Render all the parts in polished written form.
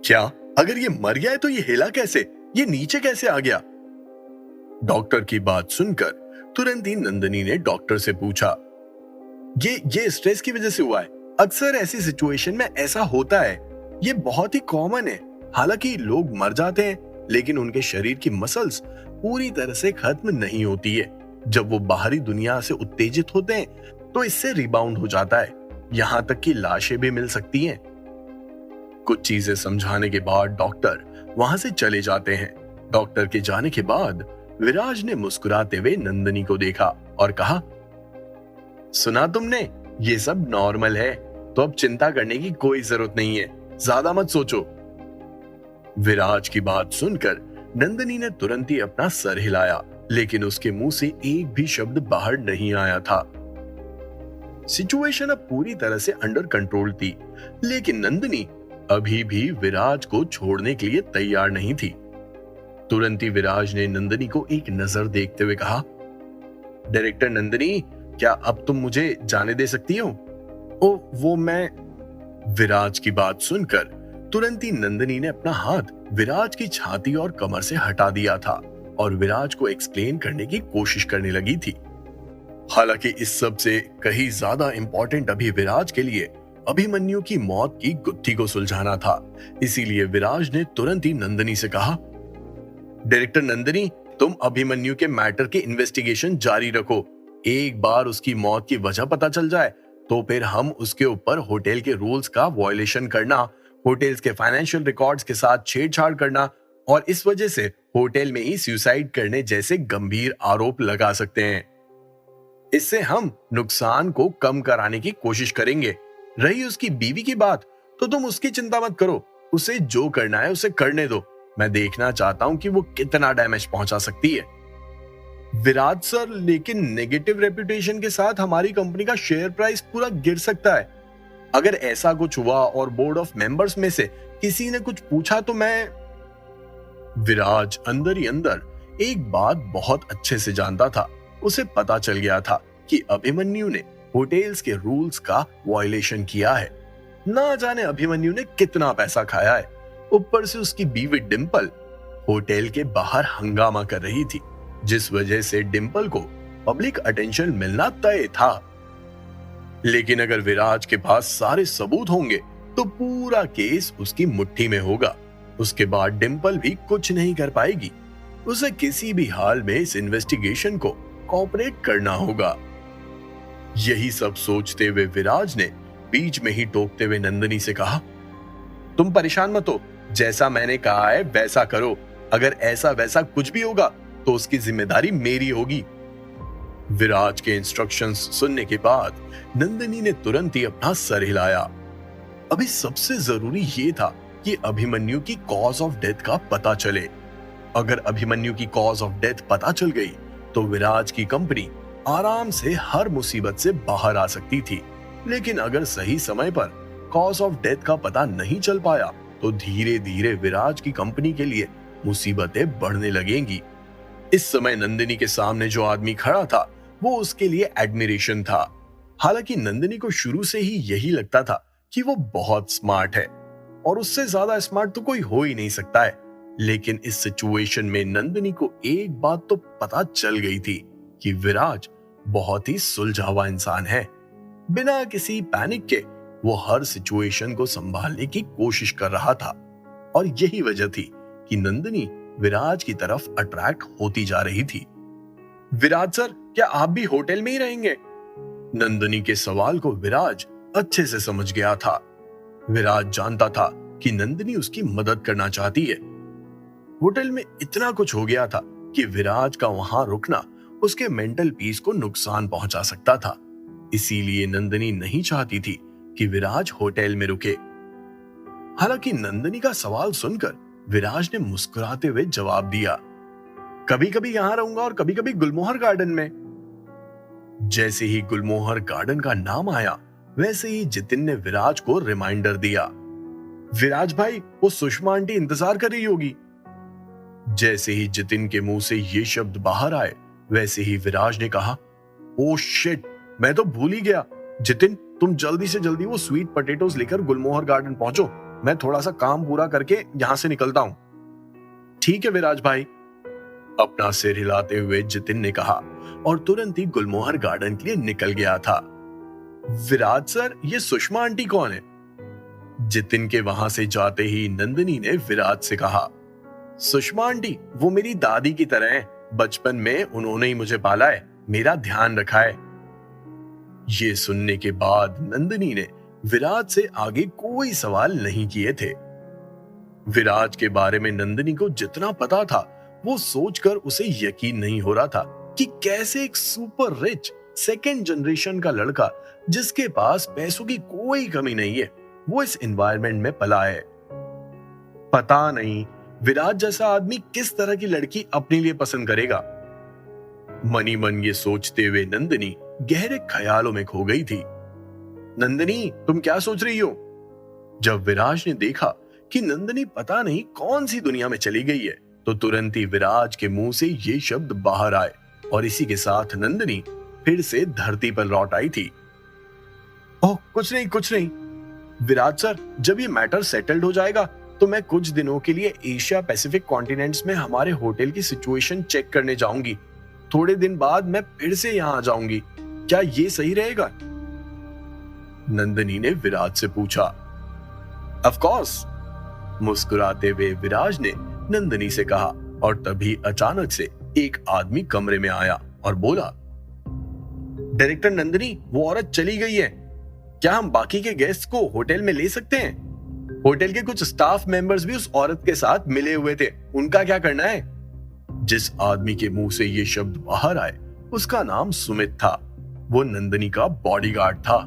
क्या? अगर ये मर गया है तो ये हिला कैसे? ये नीचे कैसे आ गया? डॉक्टर की बात सुनकर तुरंत ही नंदिनी ने डॉक्टर से पूछा, ये स्ट्रेस की वजह से हुआ है। अक्सर ऐसी सिचुएशन में ऐसा होता है। ये बहुत ही कॉमन है। हालांकि लोग मर जाते हैं, लेकिन उनके शरीर की मसल्स पूरी तरह से खत्म नहीं होती है। जब वो बाहरी दुनिया से उत्तेजित होते हैं, तो इससे रिबाउंड हो जाता है। यहाँ तक कि लाशें भी मिल सकती हैं। कुछ चीजें समझाने के बाद डॉक्टर वहां से चले जाते हैं। डॉक्टर के जाने के बाद विराज ने मुस्कुराते हुए नंदिनी को देखा और कहा, सुना तुमने? ये सब नॉर्मल है, तो अब चिंता करने की कोई जरूरत नहीं है। ज्यादा मत सोचो। विराज की बात सुनकर नंदिनी ने तुरंत ही अपना सर हिलाया, लेकिन उसके मुंह से एक भी शब्द बाहर नहीं आया था। सिचुएशन अब पूरी तरह से अंडर कंट्रोल थी, लेकिन नंदिनी अभी भी विराज को छोड़ने के लिए तैयार नहीं थी। तुरंत ही विराज ने नंदिनी को एक नजर देखते हुए कहा, डायरेक्टर नंदिनी, क्या अब तुम मुझे जाने दे सकती हो? ओ, वो मैं। विराज की बात सुनकर तुरंत ही नंदिनी ने अपना हाथ विराज की छाती और कमर से हटा दिया था और विराज को एक्सप्लेन करने की कोशिश करने लगी थी। हालांकि इस सब से कहीं ज्यादा इंपॉर्टेंट अभी विराज के लिए अभिमन्यु की मौत की गुत्थी को सुलझाना था। इसीलिए विराज ने तुरंत ही नंदिनी से कहा, डायरेक्टर नंदिनी, तुम अभिमन्यु के मैटर की इन्वेस्टिगेशन जारी रखो। एक बार उसकी मौत की वजह पता चल जाए, तो फिर हम उसके ऊपर होटल के रूल्स का वायलेशन करना, होटल्स के फाइनेंशियल रिकॉर्ड्स के साथ छेड़छाड़ करना और इस वजह से होटल में ही सुसाइड करने जैसे गंभीर आरोप लगा सकते हैं। इससे हम नुकसान को कम कराने की कोशिश करेंगे। रही उसकी बीवी की बात, तो तुम उसकी चिंता मत करो। उसे जो करना है उसे करने दो। मैं देखना चाहता हूं कि वो कितना डैमेज पहुंचा सकती है। विराज सर, लेकिन नेगेटिव रेपुटेशन के साथ हमारी कंपनी का शेयर प्राइस पूरा गिर सकता है। अगर ऐसा कुछ हुआ और बोर्ड ऑफ मेंबर्स में से किसी ने कुछ पूछा तो मैं। विराज अंदर ही अंदर एक बात बहुत अच्छे से जानता था। उसे पता चल गया था कि अभिमन्यु ने होटल्स के रूल्स का वायलेशन किया है। ना जाने अभिमन्यु ने कितना पैसा खाया है। ऊपर से उसकी बीवी डिंपल होटल के बाहर हंगामा कर रही थी, जिस वजह से डिंपल को पब्लिक अटेंशन मिलना तय था। लेकिन अगर विराज के पास सारे सबूत होंगे तो पूरा केस उसकी मुट्ठी में होगा। उसके बाद डिंपल भी कुछ नहीं कर पाएगी। उसे किसी भी हाल में इस इन्वेस्टिगेशन को कोऑपरेट करना होगा। यही सब सोचते हुए विराज ने बीच में ही टोकते हुए नंदिनी से कहा, तुम परेशान मत हो। जैसा मैंने कहा है वैसा करो। अगर ऐसा वैसा कुछ भी होगा तो उसकी जिम्मेदारी मेरी होगी। विराज के इंस्ट्रक्शंस सुनने के बाद नंदिनी ने तुरंत ही अपना सर हिलाया। अभी सबसे जरूरी यह था कि अभिमन्यु की कॉज ऑफ डेथ का पता चले। अगर अभिमन्यु की कॉज ऑफ डेथ पता चल गई तो विराज की कंपनी आराम से हर मुसीबत से बाहर आ सकती थी। लेकिन अगर सही समय पर कॉज ऑफ डेथ का पता नहीं चल पाया तो धीरे धीरे विराज की कंपनी के लिए मुसीबतें बढ़ने लगेंगी। इस समय नंदिनी के सामने जो आदमी खड़ा था वो उसके लिए एडमिरेशन था। हालांकि नंदिनी को शुरू से ही यही लगता था कि वो बहुत स्मार्ट है और उससे ज्यादा स्मार्ट तो कोई हो ही नहीं सकता है। लेकिन इस सिचुएशन में नंदिनी को एक बात तो पता चल गई थी कि विराज बहुत ही सुलझावा इंसान है। बिना किसी पैनिक के वो हर सिचुएशन को संभालने की कोशिश कर रहा था और यही वजह थी कि नंदिनी विराज की तरफ अट्रैक्ट होती जा रही थी। विराज सर, क्या आप भी होटल में ही रहेंगे? नंदिनी के सवाल को विराज अच्छे से समझ गया था। विराज जानता था कि नंदिनी उसकी मदद करना चाहती है। होटल में इतना कुछ हो गया था कि विराज का वहां रुकना उसके मेंटल पीस को नुकसान पहुंचा सकता था। इसीलिए नंदिनी नहीं चाहती थी कि विराज होटल में रुके। हालांकि नंदिनी का सवाल सुनकर विराज ने मुस्कुराते हुए जवाब दिया, कभी कभी यहां रहूंगा और कभी कभी गुलमोहर गार्डन में। जैसे ही गुलमोहर गार्डन का नाम आया, वैसे ही जितिन ने विराज को रिमाइंडर दिया, विराज भाई, वो सुषमा आंटी इंतजार कर रही होगी। जैसे ही जितिन के मुंह से ये शब्द बाहर आए, वैसे ही विराज ने कहा, ओ शिट, मैं तो भूल ही गया। जितिन, तुम जल्दी से जल्दी वो स्वीट पोटैटोज लेकर गुलमोहर गार्डन पहुंचो। मैं थोड़ा सा काम पूरा करके यहां से निकलता हूं। ठीक है विराज भाई, अपना सिर हिलाते हुए जितिन ने कहा और तुरंत ही गुलमोहर गार्डन के लिए निकल गया था। विराज सर, ये सुषमा आंटी कौन है? जितिन के वहां से जाते ही नंदिनी ने विराज से कहा, सुषमा आंटी वो मेरी दादी की तरह है। बचपन में उन्होंने ही मुझे पाला है, मेरा ध्यान रखा है। ये सुनने के बाद नंदिनी ने विराज से आगे कोई सवाल नहीं किए थे। विराज के बारे में नंदिनी को जितना पता था वो सोचकर उसे यकीन नहीं हो रहा था कि कैसे एक सुपर रिच सेकेंड जनरेशन का लड़का जिसके पास पैसों की कोई कमी नहीं है, वो इस एनवायरनमेंट में पला है। पता नहीं विराज जैसा आदमी किस तरह की लड़की अपने लिए पसंद करेगा। मनी मन ये सोचते हुए नंदिनी गहरे ख्यालों में खो गई थी। नंदिनी, तुम क्या सोच रही हो? जब विराज ने देखा कि नंदिनी पता नहीं कौन सी दुनिया में चली गई है, तो तुरंत ही विराज के मुंह से ये शब्द बाहर आए और इसी के साथ नंदिनी फिर से धरती पर लौट आई थी। ओह, कुछ नहीं कुछ नहीं विराज सर, जब ये मैटर सेटल्ड हो जाएगा तो मैं कुछ दिनों के लिए एशिया पैसिफिक कॉन्टिनेंट्स में हमारे होटल की सिचुएशन चेक करने जाऊंगी। थोड़े दिन बाद मैं फिर से यहाँ आ जाऊंगी, क्या ये सही रहेगा? नंदिनी ने विराज से पूछा। ऑफ कोर्स, मुस्कुराते हुए विराज ने नंदिनी से कहा और तभी अचानक से एक आदमी कमरे में आया और बोला, डायरेक्टर नंदिनी, वो औरत चली गई है। क्या हम बाकी के गेस्ट को होटल में ले सकते हैं? होटल के कुछ स्टाफ मेंबर्स भी उस औरत के साथ मिले हुए थे, उनका क्या करना है? जिस आदमी के मुंह से ये शब्द बाहर आए उसका नाम सुमित था। वो नंदिनी का बॉडीगार्ड था।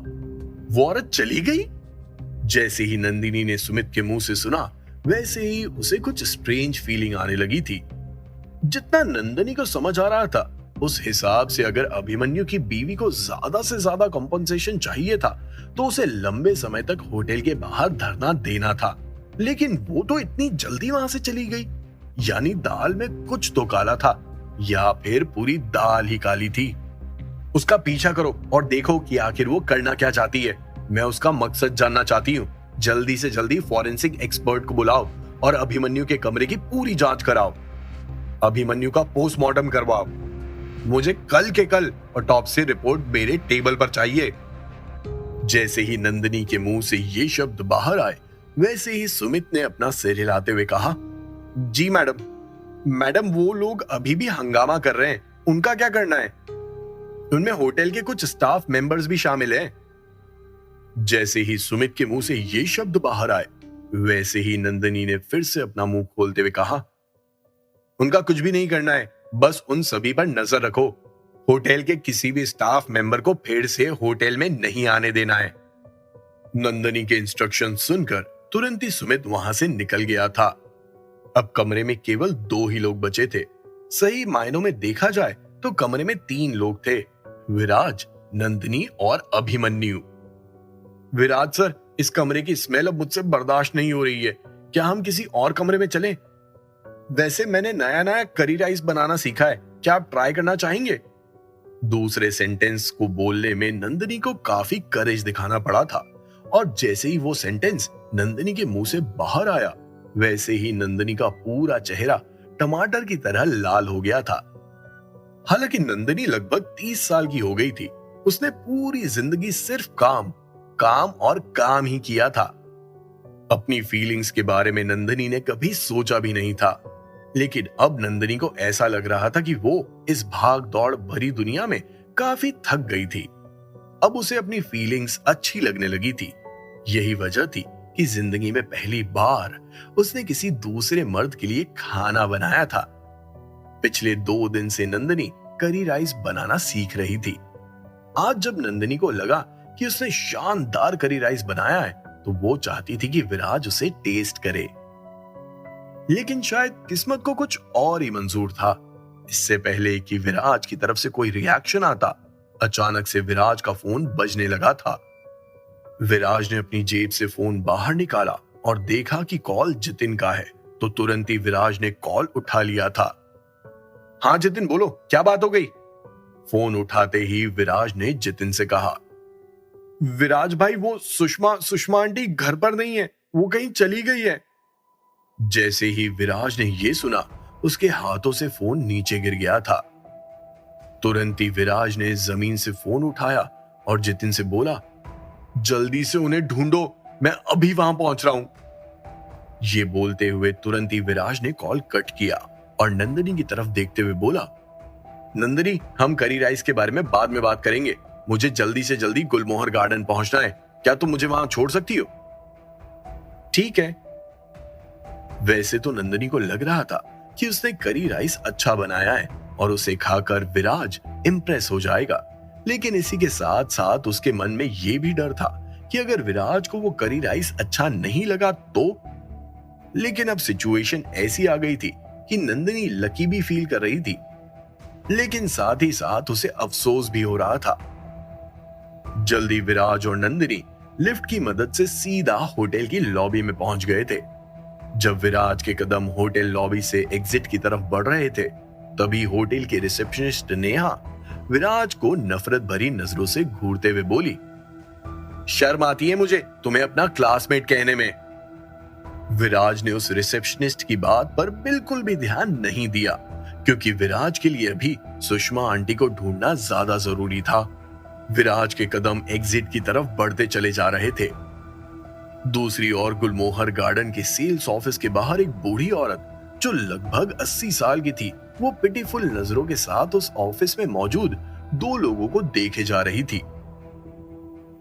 वो औरत चली गई? जैसे ही नंदिनी ने सुमित के मुंह से सुना वैसे ही उसे कुछ स्ट्रेंज फीलिंग आने लगी थी। जितना नंदिनी को समझ आ रहा था उस हिसाब से अगर अभिमन्यु की बीवी को ज्यादा से ज्यादा कंपनसेशन चाहिए था तो उसे लंबे समय तक होटल के बाहर धरना देना था, लेकिन वो तो इतनी जल्दी वहां से चली गई। यानी दाल में कुछ तो काला था या फिर पूरी दाल ही काली थी। उसका पीछा करो और देखो कि आखिर वो करना क्या चाहती है। मैं उसका मकसद जानना चाहती हूँ। जल्दी से जल्दी फॉरेंसिक एक्सपर्ट को बुलाओ और अभिमन्यु के कमरे की पूरी जांच कराओ। अभिमन्यु का पोस्टमार्टम करवाओ। मुझे कल के कल ऑटोप्सी रिपोर्ट मेरे टेबल पर चाहिए। जैसे ही नंदिनी के मुंह से ये शब्द बाहर आए वैसे ही सुमित ने अपना सिर हिलाते हुए कहा, जी मैडम, वो लोग अभी भी हंगामा कर रहे हैं, उनका क्या करना है? उनमें होटल के कुछ स्टाफ मेंबर्स भी शामिल हैं। जैसे ही सुमित के मुंह से ये शब्द बाहर आए वैसे ही नंदिनी ने फिर से अपना मुंह खोलते हुए कहा, उनका कुछ भी नहीं करना है, बस उन सभी पर नजर रखो। होटल के किसी भी स्टाफ मेंबर को फिर से होटल में नहीं आने देना है। नंदिनी के इंस्ट्रक्शन सुनकर तुरंत ही सुमित वहां से निकल गया था। अब कमरे में केवल 2 ही लोग बचे थे। सही मायनों में देखा जाए तो कमरे में 3 लोग थे, विराज, नंदिनी और अभिमन्यु। विराज सर, इस कमरे की स्मेल अब मुझसे बर्दाश्त नहीं हो रही है, क्या हम किसी और कमरे में चलें? वैसे मैंने नया करी राइस बनाना सीखा है, क्या आप ट्राई करना चाहेंगे? दूसरे सेंटेंस को बोलने में नंदिनी को काफी करेज दिखाना पड़ा था और जैसे ही वो सेंटेंस नंदिनी के मुंह से बाहर आया वैसे ही नंदिनी का पूरा चेहरा टमाटर की तरह लाल हो गया था। हालांकि नंदिनी लगभग 30 साल की हो गई थी। उसने पूरी जिंदगी सिर्फ काम और काम ही किया था। अपनी फीलिंग्स के बारे में नंदिनी ने कभी सोचा भी नहीं था, लेकिन अब नंदिनी को ऐसा लग रहा था कि वो इस भाग दौड़ भरी दुनिया में काफी थक गई थी। अब उसे अपनी फीलिंग्स अच्छी लगने लगी थी। यही वजह थी कि जिंदगी में पहली बार उसने किसी दूसरे मर्द के लिए खाना बनाया था। पिछले 2 दिन से नंदिनी करी राइस बनाना सीख रही थी। आज जब नंदिनी को लगा कि उसने शानदार करी राइस बनाया है तो वो चाहती थी कि विराज उसे टेस्ट करे, लेकिन शायद किस्मत को कुछ और ही मंजूर था। इससे पहले कि विराज की तरफ से कोई रिएक्शन आता, अचानक से विराज का फोन बजने लगा था। विराज ने अपनी जेब से फोन बाहर निकाला और देखा कि कॉल जितिन का है, तो तुरंत ही विराज ने कॉल उठा लिया था। हाँ जितिन, बोलो, क्या बात हो गई? फोन उठाते ही विराज ने जितिन से कहा, विराज भाई, वो सुषमा आंटी घर पर नहीं है, वो कहीं चली गई है। जैसे ही विराज ने यह सुना, उसके हाथों से फोन नीचे गिर गया था। तुरंत ही विराज ने जमीन से फोन उठाया और जितिन से बोला, जल्दी से उन्हें ढूंढो, मैं अभी वहां पहुंच रहा हूं। ये बोलते हुए तुरंत ही विराज ने कॉल कट किया और नंदिनी की तरफ देखते हुए बोला, नंदिनी, हम करी राइस के बारे में बाद में बात करेंगे। मुझे जल्दी से जल्दी गुलमोहर गार्डन पहुंचना है। क्या तुम मुझे वहां छोड़ सकती हो? ठीक है। वैसे तो नंदिनी को लग रहा था कि उसने करी राइस अच्छा बनाया है और उसे खाकर विराज इंप्रेस हो जाएगा, लेकिन इसी के साथ साथ उसके मन में यह भी डर था कि अगर विराज को वो करी राइस अच्छा नहीं लगा तो। लेकिन अब सिचुएशन ऐसी आ गई थी कि नंदिनी लकी भी फील कर रही थी, लेकिन साथ ही साथ उसे अफसोस भी हो रहा था। जल्दी विराज और नंदिनी लिफ्ट की मदद से सीधा होटल की लॉबी में पहुंच गए थे। जब विराज के कदम होटल लॉबी से एग्जिट की तरफ बढ़ रहे थे, तभी होटल के रिसेप्शनिस्ट नेहा विराज को नफरत भरी नजरों से घूरते हुए बोली, शर्म आती है मुझे तुम्हें अपना क्लासमेट कहने में। विराज ने उस रिसेप्शनिस्ट की बात पर बिल्कुल भी ध्यान नहीं दिया, क्योंकि विराज के लिए अभी सुषमा आंटी को ढूंढना ज्यादा जरूरी था। विराज के कदम एग्जिट की तरफ बढ़ते चले जा रहे थे। दूसरी ओर गुलमोहर गार्डन के सेल्स ऑफिस के बाहर एक बूढ़ी औरत जो लगभग 80 साल की थी, वो पिटीफुल नजरों के साथ उस ऑफिस में मौजूद दो लोगों को देखे जा रही थी।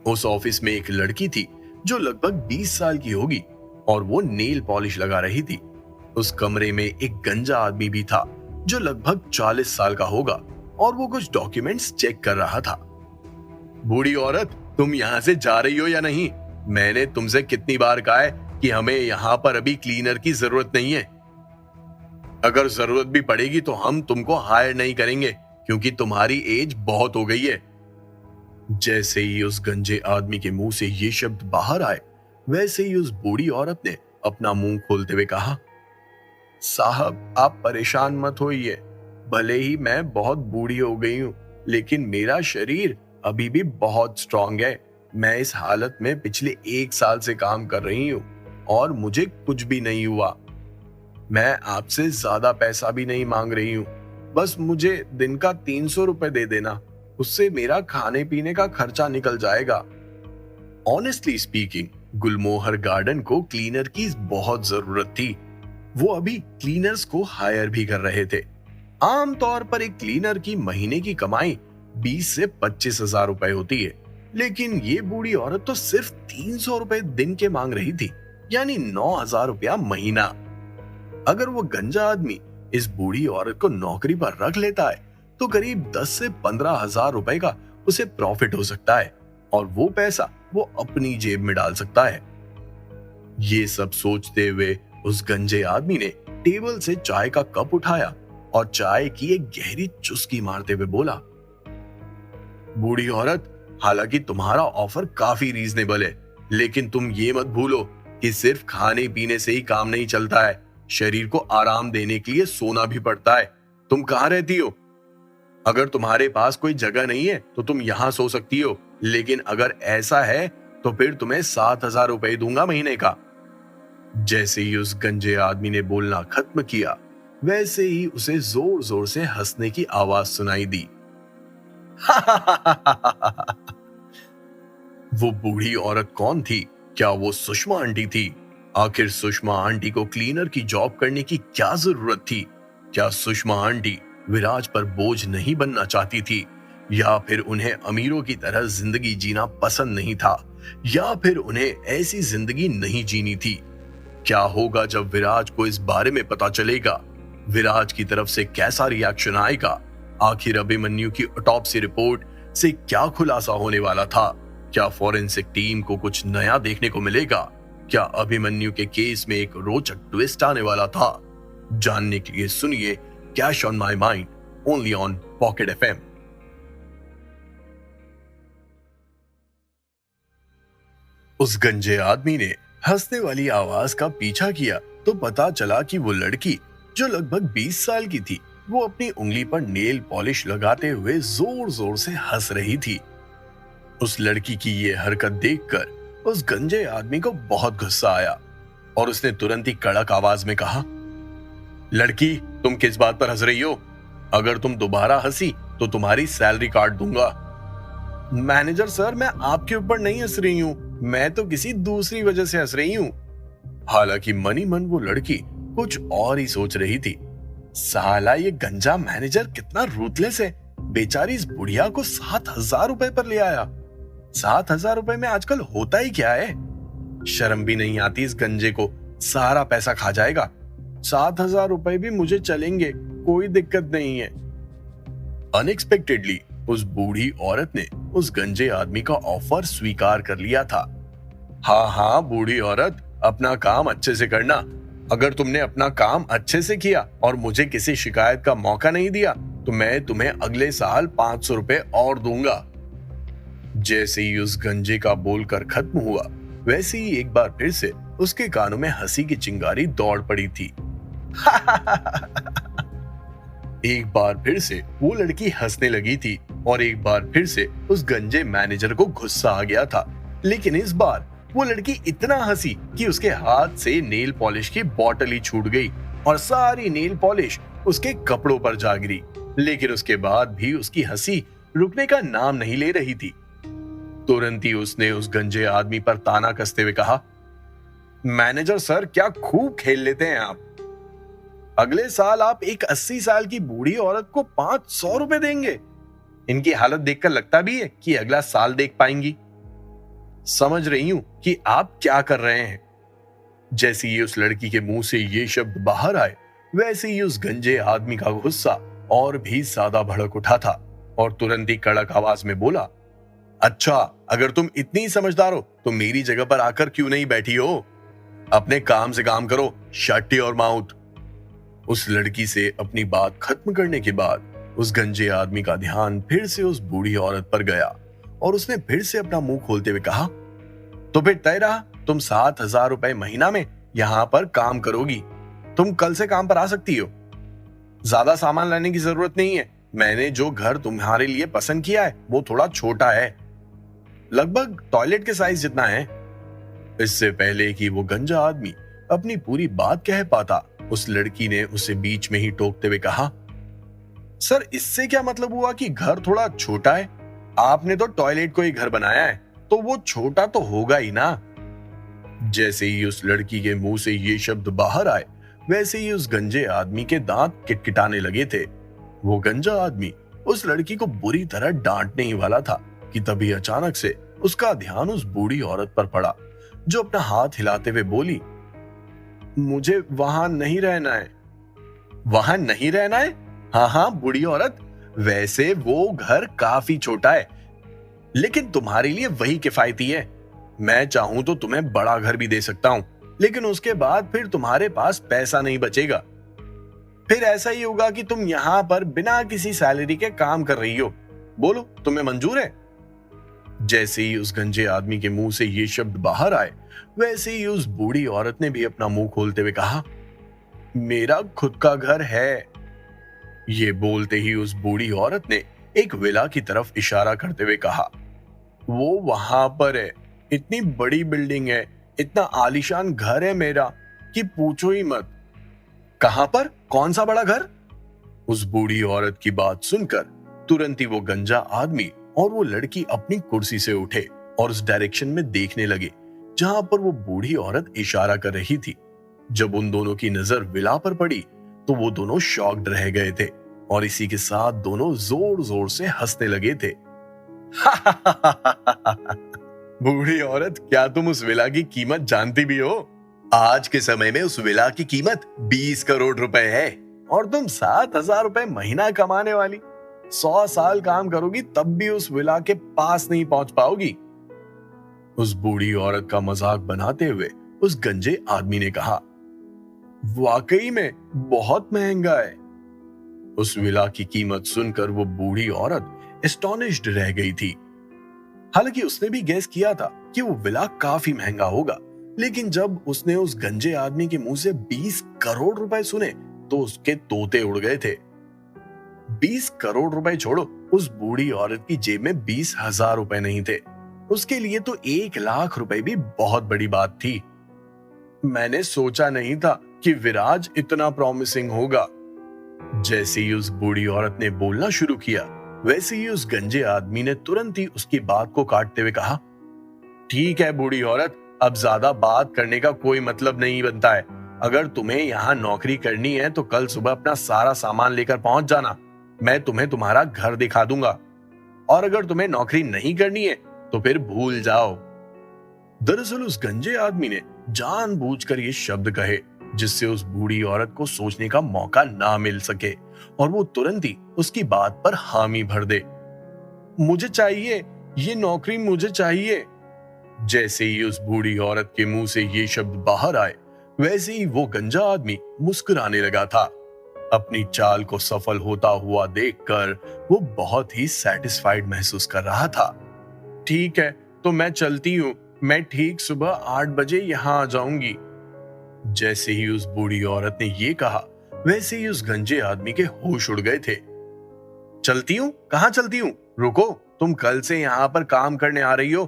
उस ऑफिस में एक लड़की थी जो लगभग 20 साल की होगी और वो नेल पॉलिश लगा रही थी। उस कमरे में एक गंजा आदमी भी था जो लगभग 40 साल का होगा और वो कुछ डॉक्यूमेंट्स चेक कर रहा था। बूढ़ी औरत, तुम यहां से जा रही हो या नहीं? मैंने तुमसे कितनी बार कहा है कि हमें यहां पर अभी क्लीनर की जरूरत नहीं है। अगर जरूरत भी पड़ेगी तो हम तुमको हायर नहीं करेंगे, क्योंकि तुम्हारी एज बहुत हो गई है। जैसे ही उस गंजे आदमी के मुंह से ये शब्द बाहर आए, वैसे ही उस बूढ़ी औरत ने अपना मुंह खोलते हुए कहा, साहब, आप परेशान मत होइए। भले ही मैं बहुत बूढ़ी हो गई हूं, लेकिन मेरा शरीर अभी भी बहुत स्ट्रांग है। मैं इस हालत में पिछले 1 साल से काम कर रही हूं और मुझे कुछ भी नहीं हुआ। मैं आपसे ज्यादा पैसा भी नहीं मांग रही हूं, बस मुझे दिन का 300 रुपए दे देना, उससे मेरा खाने पीने का खर्चा निकल जाएगा। ऑनेस्टली स्पीकिंग, गुलमोहर गार्डन को क्लीनर की बहुत जरूरत थी। वो अभी क्लीनर्स को हायर भी कर रहे थे। आमतौर पर एक क्लीनर की महीने की कमाई 20 से 25 हजार रुपए होती है, लेकिन ये बूढ़ी औरत तो सिर्फ 300 रुपए दिन के मांग रही थी, यानी 9,000 रुपया महीना। अगर वो गंजा आदमी इस बूढ़ी औरत को नौकरी पर रख लेता है तो करीब 10 से 15 हजार रुपए का उसे प्रॉफिट हो सकता है और वो पैसा वो अपनी जेब में डाल सकता है। ये सब सोचते हुए उस गंजे आदमी ने टेबल से चाय का कप उठाया और चाय की एक गहरी चुस्की मारते हुए बोला, बूढ़ी औरत, हालांकि तुम्हारा ऑफर काफी रीजनेबल है, लेकिन तुम ये मत भूलो कि सिर्फ खाने पीने से ही काम नहीं चलता है। शरीर को आराम देने के लिए सोना भी पड़ता है। तुम कहाँ रहती हो? अगर तुम्हारे पास कोई जगह नहीं है तो तुम यहाँ सो सकती हो, लेकिन अगर ऐसा है तो फिर तुम्हें 7,000 रुपए दूंगा महीने का। जैसे ही उस गंजे आदमी ने बोलना खत्म किया, वैसे ही उसे जोर जोर से हंसने की आवाज सुनाई दी। वो बूढ़ी औरत कौन थी? क्या वो सुषमा आंटी थी? आखिर सुषमा आंटी को क्लीनर की जॉब करने की क्या जरूरत थी? क्या सुषमा आंटी विराज पर बोझ नहीं बनना चाहती थी, या फिर उन्हें अमीरों की तरह जिंदगी जीना पसंद नहीं था, या फिर उन्हें ऐसी जिंदगी नहीं जीनी थी? क्या होगा जब विराज को इस बारे में पता चलेगा? विराज की तरफ से कैसा रिएक्शन आएगा? आखिर अभिमन्यु की ऑटोप्सी रिपोर्ट से क्या खुलासा होने वाला था? क्या फॉरेंसिक टीम को कुछ नया देखने को मिलेगा? क्या अभिमन्यु के केस में एक रोचक ट्विस्ट आने वाला था? जानने के लिए सुनिए cash on my mind, only on pocket FM. उस गंजे आदमी ने हंसने वाली आवाज का पीछा किया तो पता चला कि वो लड़की जो लगभग 20 साल की थी, वो अपनी उंगली पर नेल पॉलिश लगाते हुए जोर जोर से हंस रही थी। उस लड़की की ये हरकत देखकर उस गंजे आदमी को बहुत गुस्सा आया और उसने तुरंत ही कड़क आवाज में कहा, लड़की, तुम किस बात पर हंस रही हो? अगर तुम दोबारा हंसी तो तुम्हारी सैलरी काट दूंगा। मैनेजर सर, मैं आपके ऊपर नहीं हंस रही हूं, मैं तो किसी दूसरी वजह से हंस रही हूं। हालांकि मनी मन वो लड़की कुछ और ही सोच रही थी। साला ये गंजा मैनेजर कितना रूथलेस है, बेचारी इस बुढ़िया को 7,000 रुपए पर ले आया। 7,000 रुपए में आजकल होता ही क्या है? शर्म भी नहीं आती इस गंजे को, सारा पैसा खा जाएगा। 7,000 रुपए भी मुझे चलेंगे, कोई दिक्कत नहीं है। अनएक्सपेक्टेडली उस बूढ़ी औरत ने उस गंजे आदमी का ऑफर स्वीकार कर लिया था। हाँ हाँ बूढ़ी औरत, अपना काम अच्छे से करना। अगर तुमने अपना काम अच्छे से किया और मुझे किसी शिकायत का मौका नहीं दिया तो मैं तुम्हें अगले साल 500 रुपए और दूंगा। जैसे ही उस गंजे का बोलकर खत्म हुआ, वैसे ही एक बार फिर से उसके कानों में हंसी की चिंगारी दौड़ पड़ी थी। एक बार फिर से वो लड़की हंसने लगी थी और एक बार फिर से उस गंजे मैनेजर को गुस्सा आ गया था। लेकिन इस बार वो लड़की इतना हंसी कि उसके हाथ से नेल पॉलिश की बोतल ही छूट गई और सारी नेल पॉलिश उसके कपड़ों पर जा गिरी। लेकिन उसके बाद भी उसकी हंसी रुकने का नाम नहीं ले रही थी। तुरंत ही उसने उस गंजे आदमी पर ताना कसते हुए कहा, मैनेजर सर, क्या खूब खेल लेते हैं आप। अगले साल आप एक 80 साल की बूढ़ी औरत को 500 रुपए देंगे। इनकी हालत देखकर लगता भी है कि अगला साल देख पाएंगी। समझ रही हूं कि आप क्या कर रहे हैं। जैसे ही उस लड़की के मुंह से ये शब्द बाहर आए, वैसे ही उस गंजे आदमी का गुस्सा और भी ज्यादा भड़क उठा था और तुरंत ही कड़क आवाज में बोला, अच्छा, अगर तुम इतनी समझदार हो तो मेरी जगह पर आकर क्यों नहीं बैठी हो? अपने काम से काम करो, शट योर माउथ। उस लड़की से अपनी बात खत्म करने के बाद उस गंजे आदमी का ध्यान फिर से उस बूढ़ी औरत पर गया और उसने फिर से अपना मुंह खोलते हुए कहा, तो फिर तय रहा, तुम 7,000 रुपए महीना में यहां पर काम करोगी। तुम कल से काम पर आ सकती हो। ज्यादा सामान लाने की जरूरत नहीं है। मैंने जो घर तुम्हारे लिए पसंद किया है वो थोड़ा छोटा है, लगभग टॉयलेट के साइज जितना है। इससे पहले कि वो गंजा आदमी अपनी पूरी बात कह पाता, उस लड़की ने उसे बीच में ही टोकते हुए कहा, सर, इससे क्या मतलब हुआ कि घर थोड़ा छोटा है? आपने तो टॉयलेट को ही घर बनाया है, तो वो छोटा तो होगा ही ना। जैसे ही उस लड़की के मुंह से ये शब्द बाहर आए, वैसे ही उस गंजे आदमी के दांत किटकिटाने लगे थे। वो गंजा आदमी उस लड़की को बुरी तरह डांटने ही वाला था कि तभी अचानक से उसका ध्यान उस बूढ़ी औरत पर पड़ा, जो अपना हाथ हिलाते हुए बोली, मुझे वहां नहीं रहना है। वहां नहीं रहना है? हाँ हाँ बूढ़ी औरत, वैसे वो घर काफी छोटा है, लेकिन तुम्हारे लिए वही किफायती है। मैं चाहूं तो तुम्हें बड़ा घर भी दे सकता हूं, लेकिन उसके बाद फिर तुम्हारे पास पैसा नहीं बचेगा। फिर ऐसा ही होगा कि तुम यहां पर बिना किसी सैलरी के काम कर रही हो। बोलो, तुम्हें मंजूर है? जैसे ही उस गंजे आदमी के मुंह से ये शब्द बाहर आए, वैसे ही उस बूढ़ी औरत ने भी अपना मुंह खोलते हुए कहा, मेरा खुद का घर है। ये बोलते ही उस बूढ़ी औरत ने एक विला की तरफ इशारा करते हुए कहा, वो वहां पर है। इतनी बड़ी बिल्डिंग है, इतना आलीशान घर है मेरा कि पूछो ही मत। कहां पर? कौन सा बड़ा घर? उस बूढ़ी औरत की बात सुनकर तुरंत ही वो गंजा आदमी और वो लड़की अपनी कुर्सी से उठे और उस डायरेक्शन में देखने लगे जहां पर वो बूढ़ी औरत इशारा कर रही थी। जब उन दोनों की नजर विला पर पड़ी तो वो दोनों शॉक्ड रह गए थे और इसी के साथ दोनों जोर जोर से हंसने लगे थे। बूढ़ी औरत, क्या तुम उस विला की कीमत जानती भी हो? आज के समय में उस विला की कीमत 20 करोड़ रुपए है और तुम 7,000 रुपए महीना कमाने वाली 100 साल काम करोगी तब भी उस विला के पास नहीं पहुंच पाओगी। उस बूढ़ी औरत का मजाक बनाते हुए उस गंजे आदमी ने कहा, वाकई में बहुत महंगा है। उस विला की कीमत सुनकर वो बूढ़ी औरत एस्टोनिश्ड रह गई थी। हालांकि उसने भी गेस किया था कि वो विला काफी महंगा होगा, लेकिन जब उसने उस गंजे आदमी के मुंह से 20 करोड़ रुपए सुने तो उसके तोते उड़ गए थे। 20 करोड़ रुपए छोड़ो, उस बूढ़ी औरत की जेब में 20,000 रुपए नहीं थे। उसके लिए तो 1 लाख रुपए भी बहुत बड़ी बात थी। मैंने सोचा नहीं था कि विराज इतना प्रॉमिसिंग होगा। जैसे ही उस बूढ़ी औरत ने बोलना शुरू किया, वैसे ही उस गंजे आदमी ने तुरंत ही उसकी बात को काटते हुए कहा, ठीक है बूढ़ी औरत, अब ज्यादा बात करने का कोई मतलब नहीं बनता है। अगर तुम्हें यहाँ नौकरी करनी है तो कल सुबह अपना सारा सामान लेकर पहुंच जाना। मैं तुम्हें तुम्हारा घर दिखा दूंगा। और अगर तुम्हें नौकरी नहीं करनी है तो फिर भूल जाओ। दरअसल उस गंजे आदमी ने जानबूझकर ये शब्द कहे जिससे उस बूढ़ी औरत को सोचने का मौका ना मिल सके और वो तुरंत ही उसकी बात पर हामी भर दे। मुझे चाहिए, ये नौकरी मुझे चाहिए। जैसे ही उस बूढ़ी औरत के मुंह से ये शब्द बाहर आए, वैसे ही वो गंजा आदमी मुस्कुराने लगा था। अपनी चाल को सफल होता हुआ देखकर वो बहुत ही सैटिस्फाइड महसूस कर रहा था। ठीक है, तो मैं चलती हूँ। मैं ठीक सुबह 8 बजे यहाँ आ जाऊंगी। जैसे ही उस बूढ़ी औरत ने ये कहा, वैसे ही उस गंजे आदमी के होश उड़ गए थे। चलती हूँ? कहाँ चलती हूँ? रुको, तुम कल से यहाँ पर काम करने आ रही हो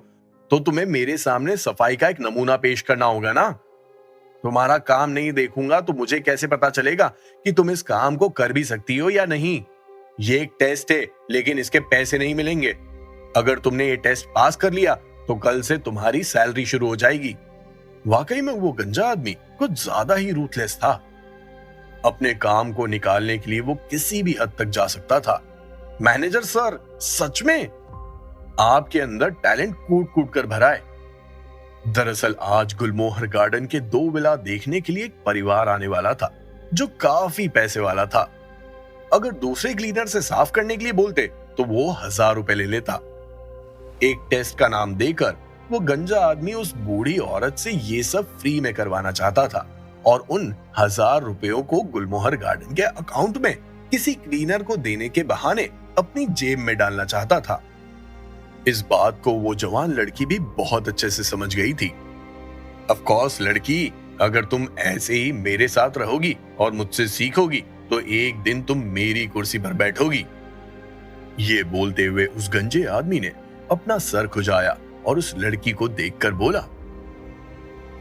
तो तुम्हें मेरे सामने सफाई का एक नमूना पेश करना होगा ना। तुम्हारा काम नहीं देखूंगा तो मुझे कैसे पता चलेगा कि तुम इस काम को कर भी सकती हो या नहीं। ये एक टेस्ट है, लेकिन इसके पैसे नहीं मिलेंगे। अगर तुमने ये टेस्ट पास कर लिया तो कल से तुम्हारी सैलरी शुरू हो जाएगी। वाकई में वो गंजा आदमी कुछ ज्यादा ही रूथलेस था। अपने काम को निकालने के लिए वो किसी भी हद तक जा सकता था। मैनेजर सर, सच में आपके अंदर टैलेंट कूट कूट कर भरा है। दरअसल आज गुलमोहर गार्डन के 2 विला देखने के लिए एक परिवार आने वाला था जो काफी पैसे वाला था। अगर दूसरे क्लीनर से साफ करने के लिए बोलते तो वो 1000 रुपए ले लेता। एक टेस्ट का नाम देकर वो गंजा आदमी उस बूढ़ी औरत से ये सब फ्री में करवाना चाहता था और उन 1000 रुपयों को गुलमोहर गार्डन के अकाउंट में किसी क्लीनर को देने के बहाने अपनी जेब में डालना चाहता था। इस बात को वो जवान लड़की भी बहुत अच्छे से समझ गई थी। ऑफ कोर्स लड़की, अगर तुम ऐसे ही मेरे साथ रहोगी और मुझसे सीखोगी तो एक दिन तुम मेरी कुर्सी पर बैठोगी। ये बोलते हुए उस गंजे आदमी ने अपना सर खुजाया और उस लड़की को देखकर बोला,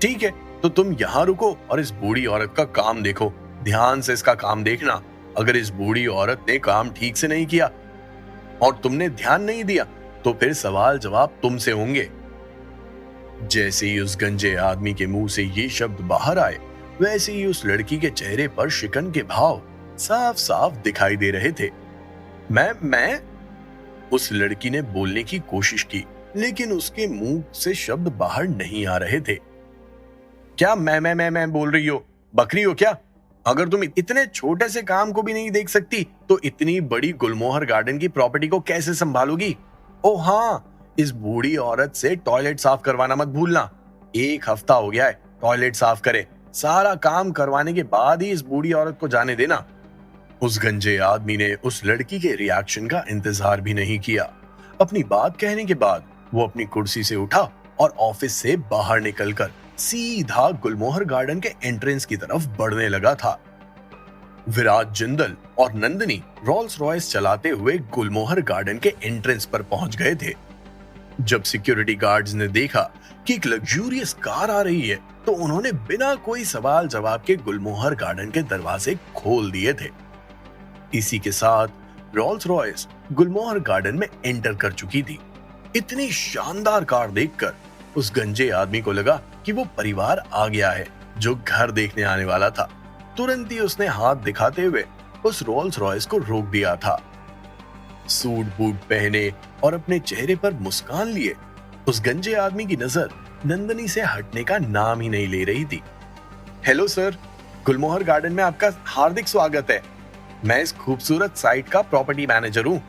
ठीक है, तो तुम यहाँ रुको और इस बूढ़ी औरत का काम देखो। ध्यान से इसका काम देखना। अगर इस बूढ़ी औरत ने काम ठीक से नहीं किया और तुमने ध्यान नहीं दिया तो फिर सवाल जवाब तुमसे होंगे। जैसे ही उस गंजे आदमी के मुंह से ये शब्द बाहर आए, वैसे ही उस लड़की के चेहरे पर शिकन के भाव साफ साफ दिखाई दे रहे थे। मैं उस लड़की ने बोलने की कोशिश की, लेकिन उसके मुंह से शब्द बाहर नहीं आ रहे थे। क्या मैं बोल रही हो? बकरी हो क्या? अगर तुम इतने छोटे से काम को भी नहीं देख सकती तो इतनी बड़ी गुलमोहर गार्डन की प्रॉपर्टी को कैसे संभालोगी? ओ हाँ, इस बूढ़ी औरत से टॉयलेट साफ करवाना मत भूलना। 1 हफ्ता हो गया है टॉयलेट साफ करे। सारा काम करवाने के बाद ही इस बूढ़ी औरत को जाने देना। उस गंजे आदमी ने उस लड़की के रिएक्शन का इंतजार भी नहीं किया। अपनी बात कहने के बाद वो अपनी कुर्सी से उठा और ऑफिस से बाहर निकलकर सीधा गुलमोहर गार्डन के एंट्रेंस की तरफ बढ़ने लगा था। विराज जिंदल और नंदिनी रोल्स रॉयस चलाते हुए गुलमोहर गार्डन के एंट्रेंस पर पहुंच गए थे। जब सिक्योरिटी गार्ड्स ने देखा कि एक लग्जूरियस कार आ रही है तो उन्होंने बिना कोई सवाल जवाब के गुलमोहर गार्डन के दरवाजे खोल दिए थे। इसी के साथ रोल्स रॉयस गुलमोहर गार्डन में एंटर कर चुकी थी। इतनी शानदार कार देखकर उस गंजे आदमी को लगा कि वो परिवार आ गया है जो घर देखने आने वाला था। तुरंत ही उसने हाथ दिखाते हुए उस रोल्स रॉयस को रोक दिया था। सूट बूट पहने और अपने चेहरे पर मुस्कान लिए उस गंजे आदमी की नजर नंदनी से हटने का नाम ही नहीं ले रही थी। हेलो सर, गुलमोहर गार्डन में आपका हार्दिक स्वागत है। मैं इस खूबसूरत साइट का प्रॉपर्टी मैनेजर हूँ।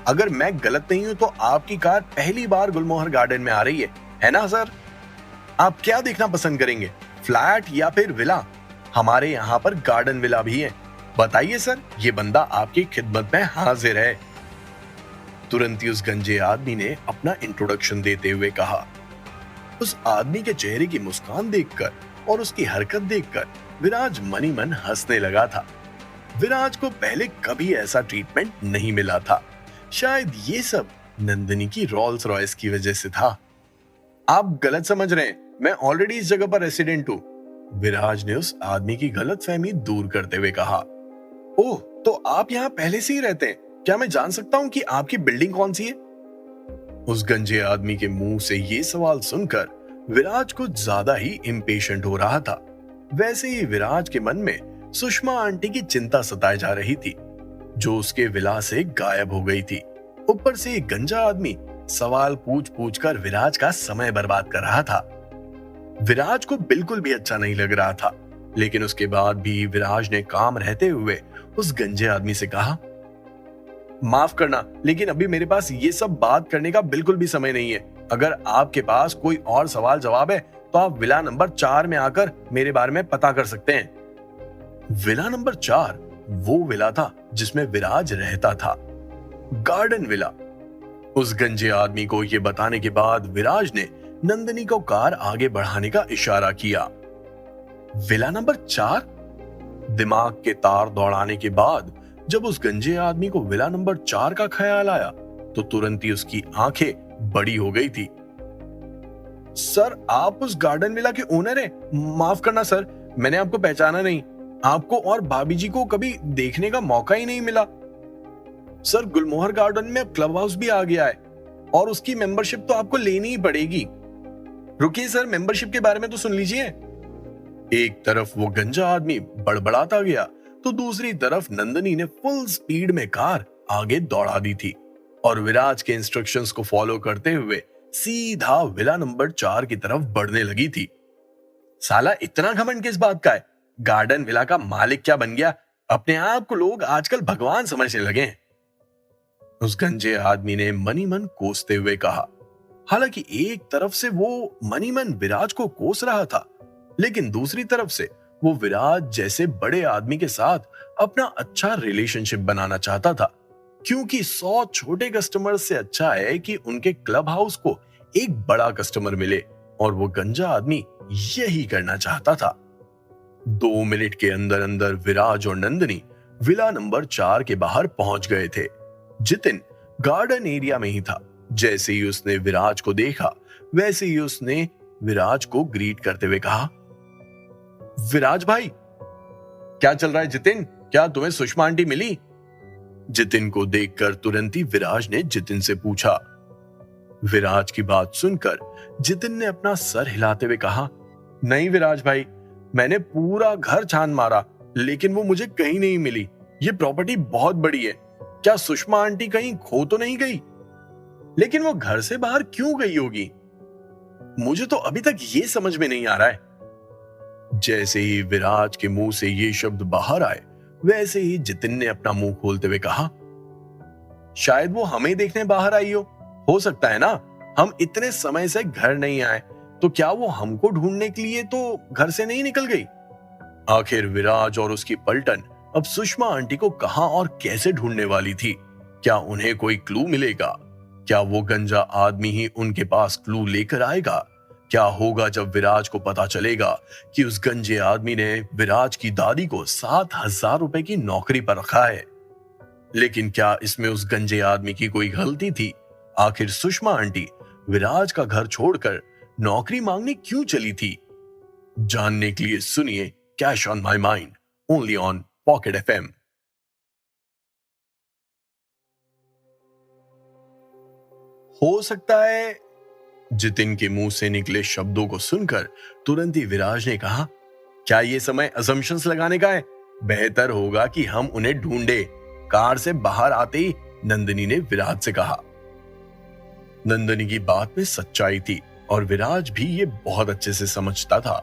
अगर मैं गलत नहीं हूँ तो आपकी कार पहली बार गुलमोहर गार्डन में आ रही है ना सर? आप क्या देखना पसंद करेंगे, फ्लैट या फिर विला? हमारे यहाँ पर गार्डन विला भी है। बताइए सर, ये बंदा आपकी खिदमत में हाजिर है। तुरंत ही उस गंजे आदमी ने अपना इंट्रोडक्शन देते हुए कहा। उस आदमी के चेहरे की मुस्कान देखकर और उसकी हरकत देखकर विराज मनी मन हंसने लगा था। विराज को पहले कभी ऐसा ट्रीटमेंट नहीं मिला था। शायद ये सब नंदिनी की रोल्स रॉयस की वजह से था। आप गलत समझ रहे हैं, मैं ऑलरेडी इस जगह पर रेसिडेंट हूँ। विराज ने उस आदमी की गलतफहमी दूर करते हुए कहा। ओह, तो आप यहाँ पहले से ही रहते हैं? क्या मैं जान सकता हूँ कि आपकी बिल्डिंग कौन सी है? उस गंजे आदमी के मुंह से ये सवाल सुनकर विराज कुछ ज्यादा ही इम्पेशेंट हो रहा था। वैसे ही विराज के मन में सुषमा आंटी की चिंता सताई जा रही थी, जो उसके विला से गायब हो गई थी। ऊपर से एक गंजा आदमी सवाल पूछ पूछ कर विराज का समय बर्बाद कर रहा था। विराज को बिल्कुल भी अच्छा नहीं लग रहा था, लेकिन उसके बाद भी विराज ने काम रहते हुए उस गंजे आदमी से कहा, माफ करना, लेकिन अभी मेरे पास ये सब बात करने का बिल्कुल भी समय नहीं है। अगर आपके पास कोई और सवाल जवाब है तो आप विला नंबर 4 में आकर मेरे बारे में पता कर सकते हैं। विला नंबर 4 वो विला था जिसमें विराज रहता था, गार्डन विला। उस गंजे आदमी को यह बताने के बाद विराज ने नंदिनी को कार आगे बढ़ाने का इशारा किया। Villa number 4? दिमाग के तार दौड़ाने के बाद जब उस गंजे आदमी को विला नंबर 4 का ख्याल आया तो तुरंत ही उसकी आंखें बड़ी हो गई थी। सर, आप उस गार्डन विला के ओनर हैं? माफ करना सर, मैंने आपको पहचाना नहीं। आपको और भाभी जी को कभी देखने का मौका ही नहीं मिला। सर, गुलमोहर गार्डन में क्लब हाउस भी आ गया है और उसकी मेंबरशिप तो आपको लेनी ही पड़ेगी। रुकिए सर, मेंबरशिप के बारे में तो सुन लीजिए। एक तरफ वो गंजा आदमी बड़बड़ाता गया तो दूसरी तरफ नंदिनी ने फुल स्पीड में कार आगे दौड़ा दी थी और विराज के इंस्ट्रक्शंस को फॉलो करते हुए सीधा विला नंबर 4 की तरफ बढ़ने लगी थी। साला इतना घमंड किस बात का है? गार्डन विला का मालिक क्या बन गया? अपने आप को लोग आजकल भगवान समझने लगे हैं। उस गंजे आदमी ने मनी मन कोसते हुए कहा। हालांकि एक तरफ से वो मनी मन विराज को कोस रहा था, लेकिन दूसरी तरफ से वो विराज जैसे बड़े आदमी के साथ अपना अच्छा रिलेशनशिप बनाना चाहता था, क्योंकि 100 छोटे कस्टमर से अच्छा है कि उनके क्लब हाउस को एक बड़ा कस्टमर मिले, और वो गंजा आदमी यही करना चाहता था। 2 मिनट के अंदर अंदर विराज और नंदिनी विला नंबर 4 के बाहर पहुंच गए थे। जितिन गार्डन एरिया में ही था। जैसे ही उसने विराज को देखा, वैसे ही उसने विराज को ग्रीट करते हुए कहा, विराज भाई। क्या चल रहा है जितिन? क्या तुम्हें सुषमा आंटी मिली? जितिन को देखकर तुरंत ही विराज ने जितिन से पूछा। विराज की बात सुनकर जितिन ने अपना सर हिलाते हुए कहा, नहीं विराज भाई, मैंने पूरा घर छान मारा, लेकिन वो मुझे कहीं नहीं मिली। ये प्रॉपर्टी बहुत बड़ी है, क्या सुषमा आंटी कहीं खो तो नहीं गई? लेकिन वो घर से बाहर क्यों गई होगी? मुझे तो अभी तक ये समझ में नहीं आ रहा है। जैसे ही विराज के मुंह से ये शब्द बाहर आए, वैसे ही जितिन ने अपना मुंह खोलते हुए कहा, शायद वो हमें देखने बाहर आई हो सकता है ना। हम इतने समय से घर नहीं आए, तो क्या वो हमको ढूंढने के लिए तो घर से नहीं निकल गई? आखिर विराज और उसकी पलटन अब सुषमा आंटी को कहां और कैसे ढूंढने वाली थी? क्या उन्हें कोई क्लू मिलेगा? क्या वो गंजा आदमी ही उनके पास क्लू लेकर आएगा? क्या होगा जब विराज को पता चलेगा कि उस गंजे आदमी ने विराज की दादी को 7,000 रुपए की नौकरी पर रखा है? लेकिन क्या इसमें उस गंजे आदमी की कोई गलती थी? आखिर सुषमा आंटी विराज का घर छोड़कर नौकरी मांगने क्यों चली थी? जानने के लिए सुनिए cash on my mind, only on pocket FM। हो सकता है। जितिन के मुंह से निकले शब्दों को सुनकर तुरंत ही विराज ने कहा, क्या यह समय असम्पशंस लगाने का है? बेहतर होगा कि हम उन्हें ढूंढे। कार से बाहर आते ही नंदिनी ने विराज से कहा। नंदिनी की बात में सच्चाई थी और विराज भी ये बहुत अच्छे से समझता था।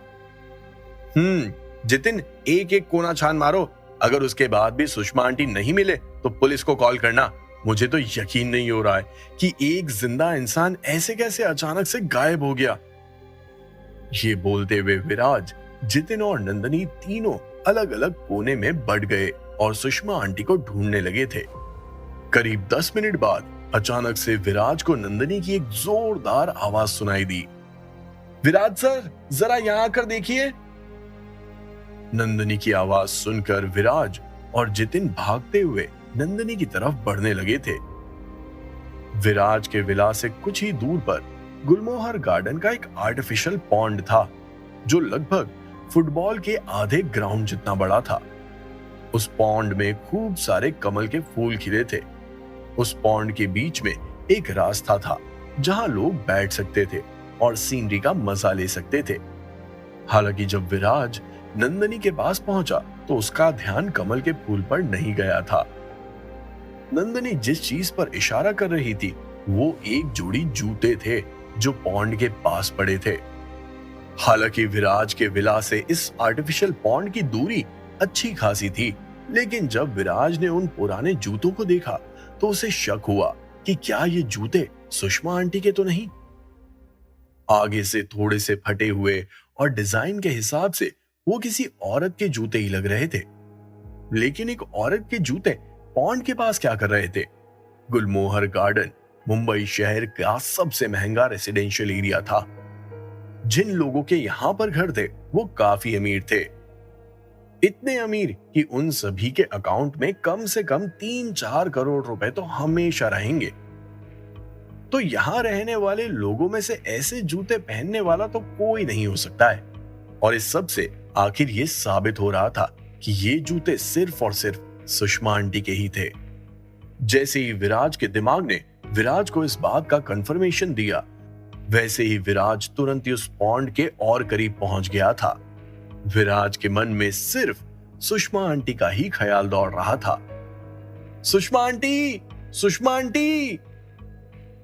जितिन, एक एक कोना छान मारो। अगर उसके बाद भी सुषमा आंटी नहीं मिले तो पुलिस को कॉल करना। मुझे तो यकीन नहीं हो रहा है कि एक जिंदा इंसान ऐसे कैसे अचानक से गायब हो गया। ये बोलते हुए विराज, जितिन और नंदिनी तीनों अलग अलग कोने में बढ़ गए और सुषमा आंटी को ढूंढने लगे थे। करीब 10 मिनट बाद अचानक से विराज को नंदिनी की एक जोरदार आवाज सुनाई दी। विराज सर, जरा यहां आकर देखिए। नंदिनी की आवाज सुनकर विराज और जितिन भागते हुए नंदिनी की तरफ बढ़ने लगे थे। विराज के विला से कुछ ही दूर पर गुलमोहर गार्डन का एक आर्टिफिशियल पॉन्ड था जो लगभग फुटबॉल के आधे ग्राउंड जितना बड़ा था। उस पॉन्ड में खूब सारे कमल के फूल खिले थे। उस पॉन्ड के बीच में एक रास्ता था जहां लोग बैठ सकते थे और सीनरी का मजा ले सकते थे। हालांकि जब विराज नंदनी के पास पहुंचा तो उसका ध्यान कमल के फूल पर नहीं गया था। नंदनी जिस चीज पर इशारा कर रही थी वो एक जोड़ी जूते थे जो पॉन्ड के पास पड़े थे। हालांकि विराज के विला से इस आर्टिफिशियल पॉन्ड की दूरी अच्छी खासी थी, लेकिन जब विराज ने उन पुराने जूतों को देखा तो उसे शक हुआ कि क्या ये जूते सुषमा आंटी के तो नहीं। आगे से थोड़े से फटे हुए और डिजाइन के हिसाब से वो किसी औरत के जूते ही लग रहे थे। लेकिन एक औरत के जूते पॉन्ड के पास क्या कर रहे थे? गुलमोहर गार्डन मुंबई शहर का सबसे महंगा रेसिडेंशियल एरिया था। जिन लोगों के यहां पर घर थे वो काफी अमीर थे, इतने अमीर कि उन सभी के अकाउंट में कम से कम 3-4 करोड़ रुपए तो हमेशा रहेंगे। तो यहां रहने वाले लोगों में से ऐसे जूते पहनने वाला तो कोई नहीं हो सकता है। और इस सब से आखिर ये साबित हो रहा था कि ये जूते सिर्फ और सिर्फ सुषमा आंटी के ही थे। जैसे ही विराज के दिमाग ने विराज को इस बात का कंफर्मेशन दिया, वैसे ही विराज तुरंत ही उस पॉन्ड के और करीब पहुंच गया था। विराज के मन में सिर्फ सुषमा आंटी का ही ख्याल दौड़ रहा था। Sushma aunty, Sushma aunty!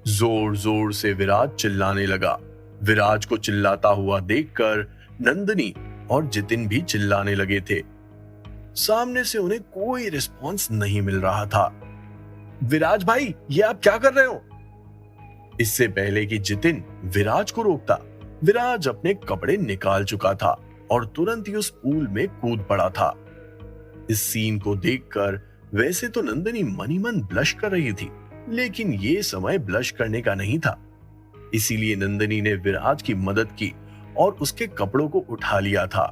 जोर जोर से विराज चिल्लाने लगा। विराज को चिल्लाता हुआ देखकर नंदनी और जितिन भी चिल्लाने लगे थे। सामने से उन्हें कोई रिस्पॉन्स नहीं मिल रहा था। विराज भाई, ये आप क्या कर रहे हो? इससे पहले कि जितिन विराज को रोकता, विराज अपने कपड़े निकाल चुका था और तुरंत ही उस पूल में कूद पड़ा था। इस सीन को देखकर वैसे तो नंदनी मनी मन ब्लश कर रही थी, लेकिन ये समय ब्लश करने का नहीं था। इसीलिए नंदनी ने विराज की मदद की और उसके कपड़ों को उठा लिया था।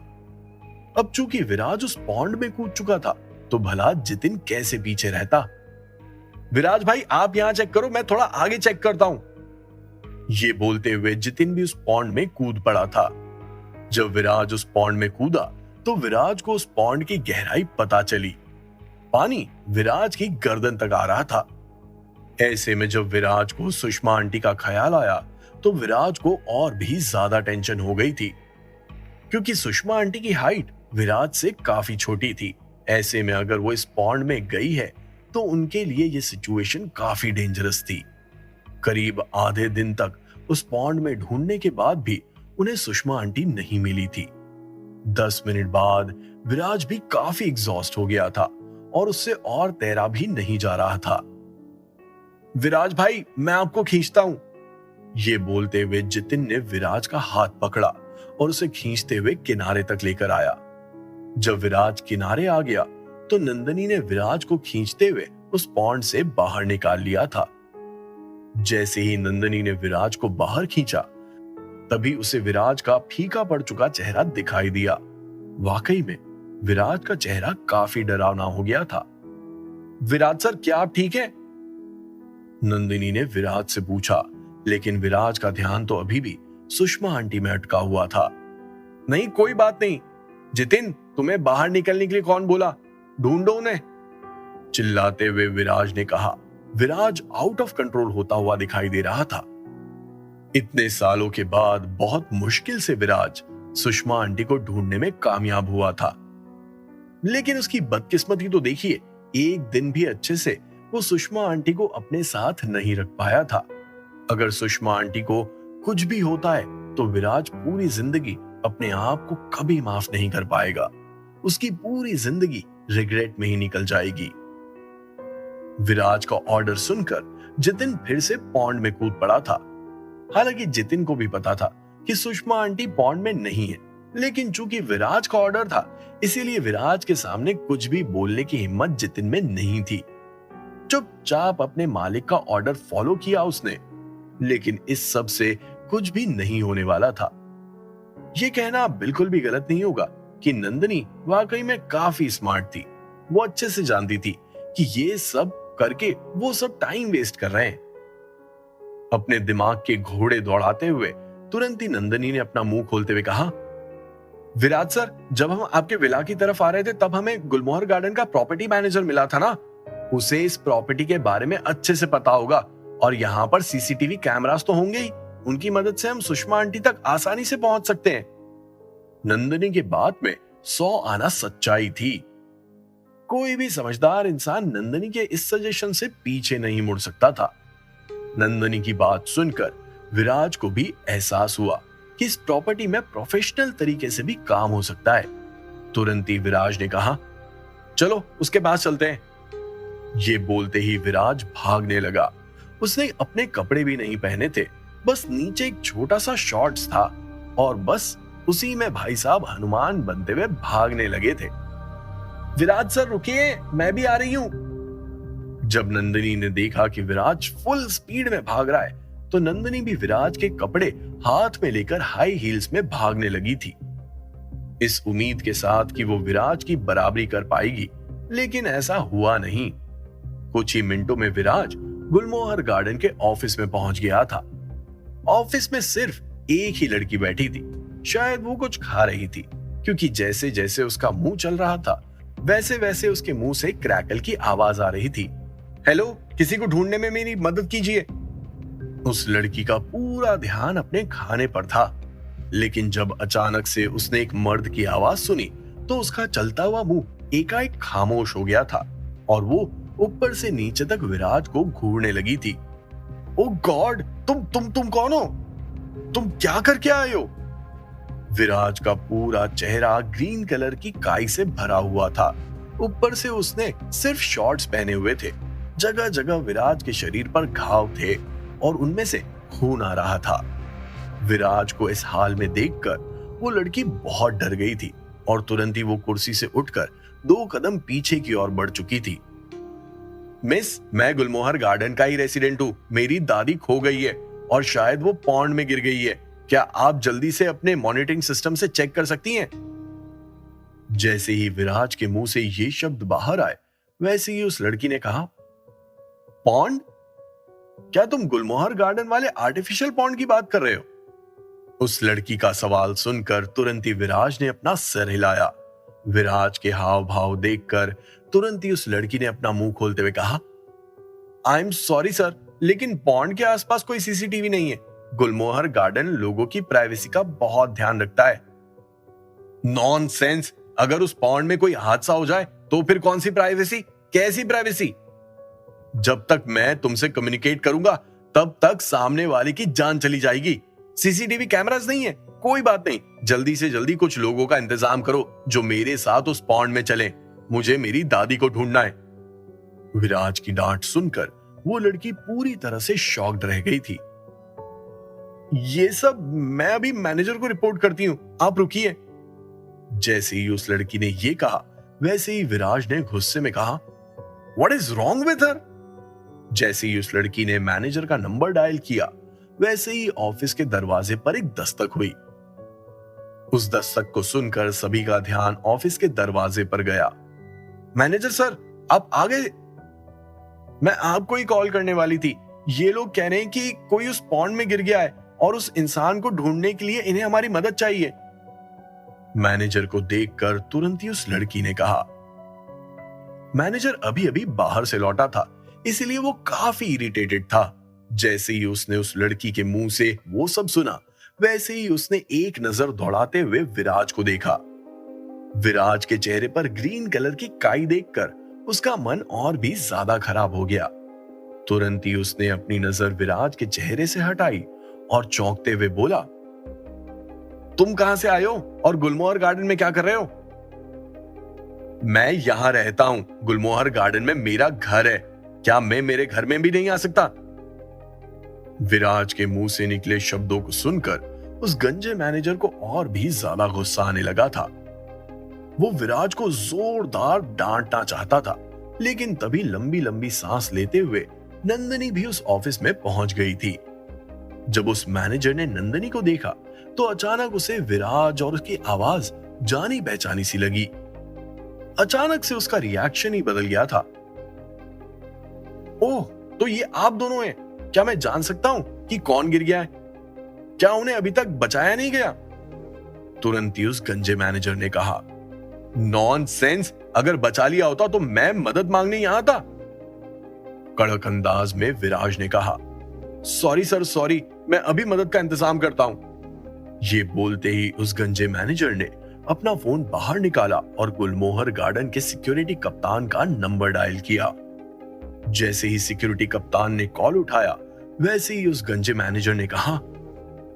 अब चूंकि विराज उस पॉन्ड में कूद चुका था तो भला जितिन कैसे पीछे रहता। विराज भाई, आप यहां चेक करो, मैं थोड़ा आगे चेक करता हूं। ये बोलते हुए जितिन भी उस पॉन्ड में कूद पड़ा था। जब विराज उस पॉन्ड में कूदा तो विराज को उस पॉन्ड की गहराई पता चली। पानी विराज की गर्दन तक आ रहा था। ऐसे में जब विराज को सुषमा आंटी का ख्याल आया तो विराज को और भी ज्यादा टेंशन हो गई थी, क्योंकि सुषमा आंटी की हाइट विराज से काफी छोटी थी। ऐसे में अगर वो इस पॉन्ड में गई है तो उनके लिए ये सिचुएशन काफी डेंजरस थी। करीब आधे दिन तक उस पॉन्ड में ढूंढने के बाद भी उन्हें सुषमा आंटी नहीं मिली थी। 10 मिनट बाद विराज भी काफी एग्जॉस्ट हो गया था और उससे और तैरा भी नहीं जा रहा था। विराज भाई, मैं आपको खींचता हूं। ये बोलते हुए जितिन ने विराज का हाथ पकड़ा और उसे खींचते हुए किनारे तक लेकर आया। जब विराज किनारे आ गया तो नंदनी ने विराज को खींचते हुए उस पॉन्ड से बाहर निकाल लिया था। जैसे ही नंदनी ने विराज को बाहर खींचा तभी उसे विराज का फीका पड़ चुका चेहरा दिखाई दिया। वाकई में विराज का चेहरा काफी डरावना हो गया था। विराज सर, क्या आप ठीक हैं? नंदिनी ने विराज से पूछा, लेकिन विराज का ध्यान तो अभी भी सुषमा आंटी में अटका हुआ था। नहीं, कोई बात नहीं। जितिन, तुम्हें बाहर निकलने के लिए कौन बोला? ढूंढो उन्हें, चिल्लाते हुए विराज ने कहा। विराज आउट ऑफ कंट्रोल होता हुआ दिखाई दे रहा था। इतने सालों के बाद बहुत मुश्किल से विराज सुषमा आंटी को ढूंढने में कामयाब हुआ था। लेकिन उसकी बदकिस्मती तो देखिए, एक दिन भी अच्छे से वो सुषमा आंटी को अपने साथ नहीं रख पाया था। अगर सुषमा आंटी को कुछ भी होता है तो विराज पूरी जिंदगी अपने आप को कभी माफ नहीं कर पाएगा। उसकी पूरी जिंदगी रिग्रेट में ही निकल जाएगी। विराज का ऑर्डर सुनकर जितिन फिर से पॉन्ड में कूद पड़ा था। हालांकि जितिन को भी पता था कि सुषमा आंटी पॉन्ड में नहीं है, लेकिन चूंकि विराज का ऑर्डर था इसीलिए विराज के सामने कुछ भी बोलने की हिम्मत जितिन में नहीं थी। चुपचाप अपने मालिक का ऑर्डर फॉलो किया उसने। लेकिन इस सब से कुछ भी नहीं होने वाला था। यह कहना बिल्कुल भी गलत नहीं होगा कि नंदनी वाकई में काफी स्मार्ट थी। वो अच्छे से जानती थी कि ये सब करके वो सब टाइम वेस्ट कर रहे हैं। अपने दिमाग के घोड़े दौड़ाते हुए तुरंत ही नंदनी ने अपना मुंह खोलते हुए कहा, विराज सर, जब हम आपके विला की तरफ आ रहे थे तब हमें गुलमोहर गार्डन का प्रॉपर्टी मैनेजर मिला था ना। उसे इस प्रॉपर्टी के बारे में अच्छे से पता होगा और यहाँ पर सीसीटीवी कैमरास तो होंगे ही। उनकी मदद से हम सुषमा आंटी तक आसानी से पहुंच सकते हैं। नंदनी की बात में 100 आना सच्चाई थी। कोई भी समझदार इंसान नंदनी के इस सजेशन से पीछे नहीं मुड़ सकता था। नंदनी की बात सुनकर विराज को भी एहसास हुआ कि इस प्रॉपर्टी में प्रोफेशनल तरीके से भी काम हो सकता है। तुरंत ही विराज ने कहा, चलो उसके पास चलते हैं। ये बोलते ही विराज भागने लगा। उसने अपने कपड़े भी नहीं पहने थे, बस नीचे एक छोटा सा शॉर्ट्स था और बस उसी में भाई साहब हनुमान बनते हुए भागने लगे थे। विराज सर रुकिए, मैं भी आ रही हूं। जब नंदनी ने देखा कि विराज फुल स्पीड में भाग रहा है तो नंदनी भी विराज के कपड़े हाथ में लेकर हाई हील्स में भागने लगी थी, इस उम्मीद के साथ कि वो विराज की बराबरी कर पाएगी। लेकिन ऐसा हुआ नहीं। कुछ ही मिनटों में विराज गुलमोहर गार्डन के ऑफिस में पहुंच गया था। ऑफिस में सिर्फ एक ही लड़की बैठी थी। शायद वो कुछ खा रही थी, क्योंकि जैसे जैसे उसका मुंह चल रहा था वैसे वैसे उसके मुंह से क्रैकल की आवाज आ रही थी। हेलो, किसी को ढूंढने में मेरी मदद कीजिए। उस लड़की का पूरा ध्यान अपने खाने पर था, लेकिन जब अचानक से उसने एक मर्द की आवाज सुनी तो उसका चलता हुआ मुंह एकाएक खामोश हो गया था और वो ऊपर से नीचे तक विराज को घूरने लगी थी। ओ गॉड, तुम कौन हो? तुम क्या करके आए हो? विराज का पूरा चेहरा ग्रीन कलर की काई से भरा हुआ था। ऊपर से उसने सिर्फ शॉर्ट्स पहने हुए थे। जगह जगह विराज के शरीर पर घाव थे और उनमें से खून आ रहा था। विराज को इस हाल में देखकर वो लड़की बहुत डर गई थी और तुरंत ही वो कुर्सी से उठकर 2 कदम पीछे की ओर बढ़ चुकी थी। मिस, मैं गुलमोहर गार्डन का ही रेसिडेंट हूँ। मेरी दादी खो गई है और शायद वो पॉन्ड में गिर गई है। क्या आप जल्दी से अपने मॉनिटरिंग सिस्टम से चेक कर सकती हैं? जैसे ही विराज के मुंह से ये शब्द बाहर आए वैसे ही उस लड़की ने कहा, पॉन्ड? क्या तुम गुलमोहर गार्डन वाले आर्टिफिशियल पॉन्ड की बात कर रहे हो? उस लड़की का सवाल सुनकर तुरंत ही विराज ने अपना सिर हिलाया। विराज के हाव भाव देखकर तुरंत ही उस लड़की ने अपना मुंह खोलते हुए कहा, आई एम सॉरी सर, लेकिन पॉन्ड के आसपास कोई सीसीटीवी नहीं है। गुलमोहर गार्डन लोगों की प्राइवेसी का बहुत ध्यान रखता है। नॉनसेंस, अगर उस पॉन्ड में कोई हादसा हो जाए तो फिर कौन सी प्राइवेसी? कैसी प्राइवेसी? जब तक मैं तुमसे कम्युनिकेट करूंगा तब तक सामने वाले की जान चली जाएगी। सीसीटीवी कैमरास नहीं है, कोई बात नहीं। जल्दी से जल्दी कुछ लोगों का इंतजाम करो जो मेरे साथ उस पॉन्ड में चलें। मुझे मेरी दादी को ढूंढना है। विराज की डांट सुनकर वो लड़की पूरी तरह से शॉक्ड रह गई थी। ये सब मैं अभी मैनेजर को रिपोर्ट करती हूं, आप रुकिए। जैसे ही उस लड़की ने ये कहा वैसे ही विराज ने गुस्से में कहा, what is wrong with her? जैसे ही उस लड़की ने मैनेजर का नंबर डायल किया वैसे ही ऑफिस के दरवाजे पर एक दस्तक हुई। उस दस्तक को सुनकर सभी का ध्यान ऑफिस के दरवाजे पर गया। मैनेजर सर, आप आ गए? मैं आपको ही कॉल करने वाली थी। ये लोग कह रहे हैं कि कोई उस पॉन्ड में गिर गया है और उस इंसान को ढूंढने के लिए इन्हें हमारी मदद चाहिए। मैनेजर को देखकर तुरंत ही उस लड़की ने कहा। मैनेजर अभी अभी बाहर से लौटा था, इसलिए वो काफी इरिटेटेड था। जैसे ही उसने उस लड़की के मुंह से वो सब सुना वैसे ही उसने एक नजर दौड़ाते हुए विराज को देखा। विराज के चेहरे पर ग्रीन कलर की काई देखकर उसका मन और भी ज्यादा खराब हो गया। तुरंत ही उसने अपनी नजर विराज के चेहरे से हटाई और चौंकते हुए बोला, तुम कहां से आए हो और गुलमोहर गार्डन में क्या कर रहे हो? मैं यहां रहता हूं, गुलमोहर गार्डन में मेरा घर है। क्या मैं मेरे घर में भी नहीं आ सकता? विराज के मुंह से निकले शब्दों को सुनकर उस गंजे मैनेजर को और भी ज्यादा गुस्सा आने लगा था। वो विराज को जोरदार डांटना चाहता था, लेकिन तभी लंबी लंबी सांस लेते हुए नंदनी भी उस ऑफिस में पहुंच गई थी। जब उस मैनेजर ने नंदनी को देखा तो अचानक उसे विराज और उसकी आवाज जानी पहचानी सी लगी। अचानक से उसका रिएक्शन ही बदल गया था। ओह, तो ये आप दोनों हैं? क्या मैं जान सकता हूं कि कौन गिर गया है? क्या उन्हें अभी तक बचाया नहीं गया? तुरंत ही उस गंजे मैनेजर ने कहा, नॉनसेंस, अगर बचा लिया होता तो मैं मदद मांगने यहां आता। कड़क अंदाज में विराज ने कहा, सॉरी सर सॉरी, मैं अभी मदद का इंतजाम करता हूं। ये बोलते ही उस गंजे मैनेजर ने अपना फोन बाहर निकाला और गुलमोहर गार्डन के सिक्योरिटी कप्तान का नंबर डायल किया। जैसे ही सिक्योरिटी कप्तान ने कॉल उठाया, वैसे ही उस गंजे मैनेजर ने कहा,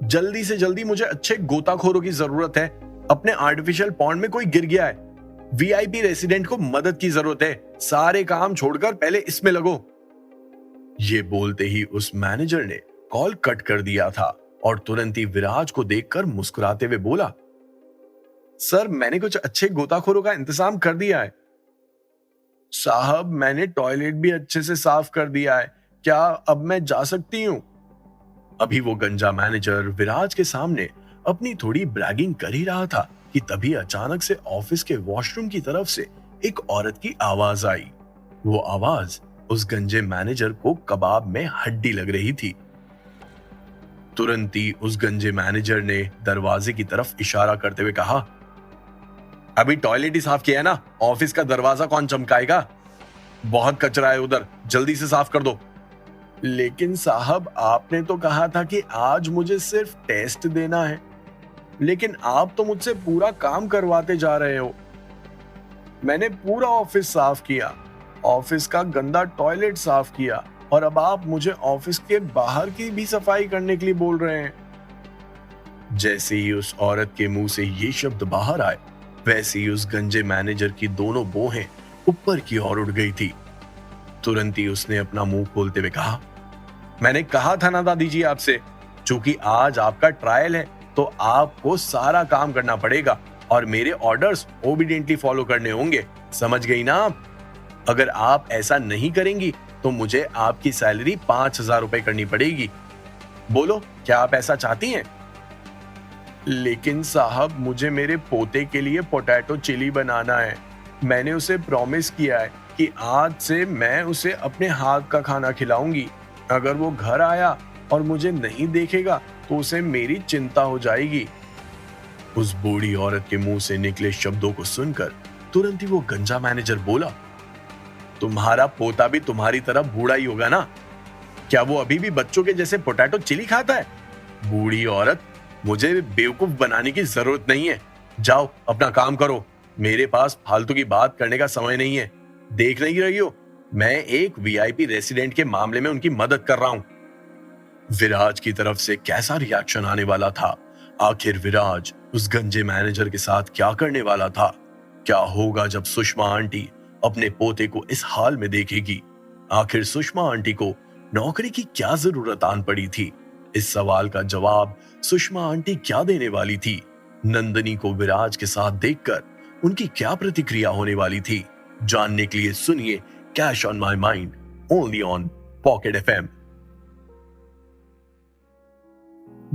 जल्दी से जल्दी मुझे अच्छे गोताखोरों की जरूरत है। अपने आर्टिफिशियल पॉन्ड में कोई गिर गया है। वीआईपी रेसिडेंट को मदद की जरूरत है। सारे काम छोड़कर पहले इसमें लगो। ये बोलते ही उस मैनेजर ने कॉल कट कर दिया था और तुरंत ही विराज को देखकर मुस्कुराते हुए बोला, सर मैंने कुछ अच्छे गोताखोरों का इंतजाम कर दिया है। साहब मैंने टॉयलेट भी अच्छे से साफ कर दिया है, क्या अब मैं जा सकती हूं? अभी वो गंजा मैनेजर विराज के सामने अपनी थोड़ी ब्रैगिंग कर ही रहा था कि तभी अचानक से ऑफिस के वॉशरूम की तरफ से एक औरत की आवाज आई। वो आवाज उस गंजे मैनेजर को कबाब में हड्डी लग रही थी। तुरंत ही उस गंजे मैनेजर ने दरवाजे की तरफ इशारा करते हुए कहा, अभी टॉयलेट ही साफ किया है ना, ऑफिस का दरवाजा कौन चमकाएगा? बहुत कचरा है उधर, जल्दी से साफ कर दो। लेकिन साहब आपने तो कहा था कि आज मुझे सिर्फ टेस्ट देना है, लेकिन आप तो मुझसे पूरा काम करवाते जा रहे हो। मैंने पूरा ऑफिस साफ किया, ऑफिस का गंदा टॉयलेट साफ किया और अब आप मुझे ऑफिस के बाहर की भी सफाई करने के लिए बोल रहे हैं। जैसे ही उस औरत के मुंह से ये शब्द बाहर आए, वैसे ही उस गंजे मैनेजर की दोनों भौहें ऊपर की ओर उड़ गई थी। तुरंत ही उसने अपना मुंह खोलते हुए कहा, मैंने कहा था ना दादी जी आपसे, चूंकि आज आपका ट्रायल है तो आपको सारा काम करना पड़ेगा और मेरे ऑर्डर्स ओबीडियंटली फॉलो करने होंगे, समझ गई ना आप? अगर आप ऐसा नहीं करेंगी तो मुझे आपकी सैलरी 5,000 रुपए करनी पड़ेगी। बोलो, क्या आप ऐसा चाहती हैं? लेकिन साहब मुझे मेरे पोते के लिए पोटैटो चिली बनाना है। मैंने उसे प्रॉमिस किया है कि आज से मैं उसे अपने हाथ का खाना खिलाऊंगी। अगर वो घर आया और मुझे नहीं देखेगा तो उसे मेरी चिंता हो जाएगी। उस बूढ़ी औरत के मुंह से निकले शब्दों को सुनकर तुरंत ही वो गंजा मैनेजर बोला, तुम्हारा पोता भी तुम्हारी तरह बूढ़ा ही होगा ना? क्या वो अभी भी बच्चों के जैसे पोटैटो चिली खाता है? बूढ़ी औरत, मुझे बेवकूफ बनाने की जरूरत नहीं है। जाओ अपना काम करो, मेरे पास फालतू की बात करने का समय नहीं है। देख नहीं रही हो, मैं एक वीआईपी रेसिडेंट के मामले में उनकी मदद कर रहा हूं। विराज की तरफ से कैसा रिएक्शन आने वाला था? आखिर विराज उस गंजे मैनेजर के साथ क्या करने वाला था? क्या होगा जब सुषमा आंटी अपने पोते को इस हाल में देखेगी? आखिर सुषमा आंटी को नौकरी की क्या जरूरत आन पड़ी थी? इस सवाल का जवाब सुषमा आंटी क्या देने वाली थी? नंदनी को विराज के साथ देखकर उनकी क्या प्रतिक्रिया होने वाली थी? जानने के लिए सुनिए cash on my mind, only on pocket FM.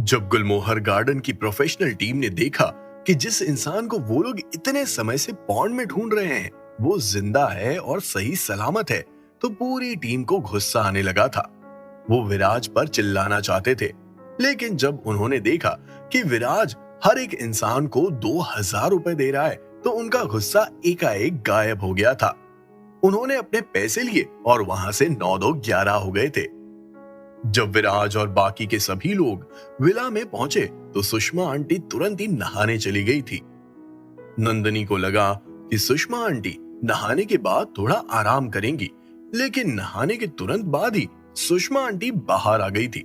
जब गुलमोहर गार्डन की प्रोफेशनल टीम ने देखा कि जिस इंसान को वो लोग इतने समय से पॉन्ड में ढूंढ रहे हैं वो जिंदा है और सही सलामत है, तो पूरी टीम को गुस्सा आने लगा था। वो विराज पर चिल्लाना चाहते थे, लेकिन जब उन्होंने देखा कि विराज हर एक इंसान को 2,000 रुपए दे रहा है तो उनका गुस्सा एकाएक गायब हो गया था। उन्होंने अपने पैसे लिए और वहां से 9-2-11 हो गए थे। जब विराज और बाकी के सभी लोग विला में पहुंचे तो सुषमा आंटी तुरंत ही नहाने चली गई थी। नंदनी को लगा कि सुषमा आंटी नहाने के बाद थोड़ा आराम करेंगी, लेकिन नहाने के तुरंत बाद ही सुषमा आंटी बाहर आ गई थी।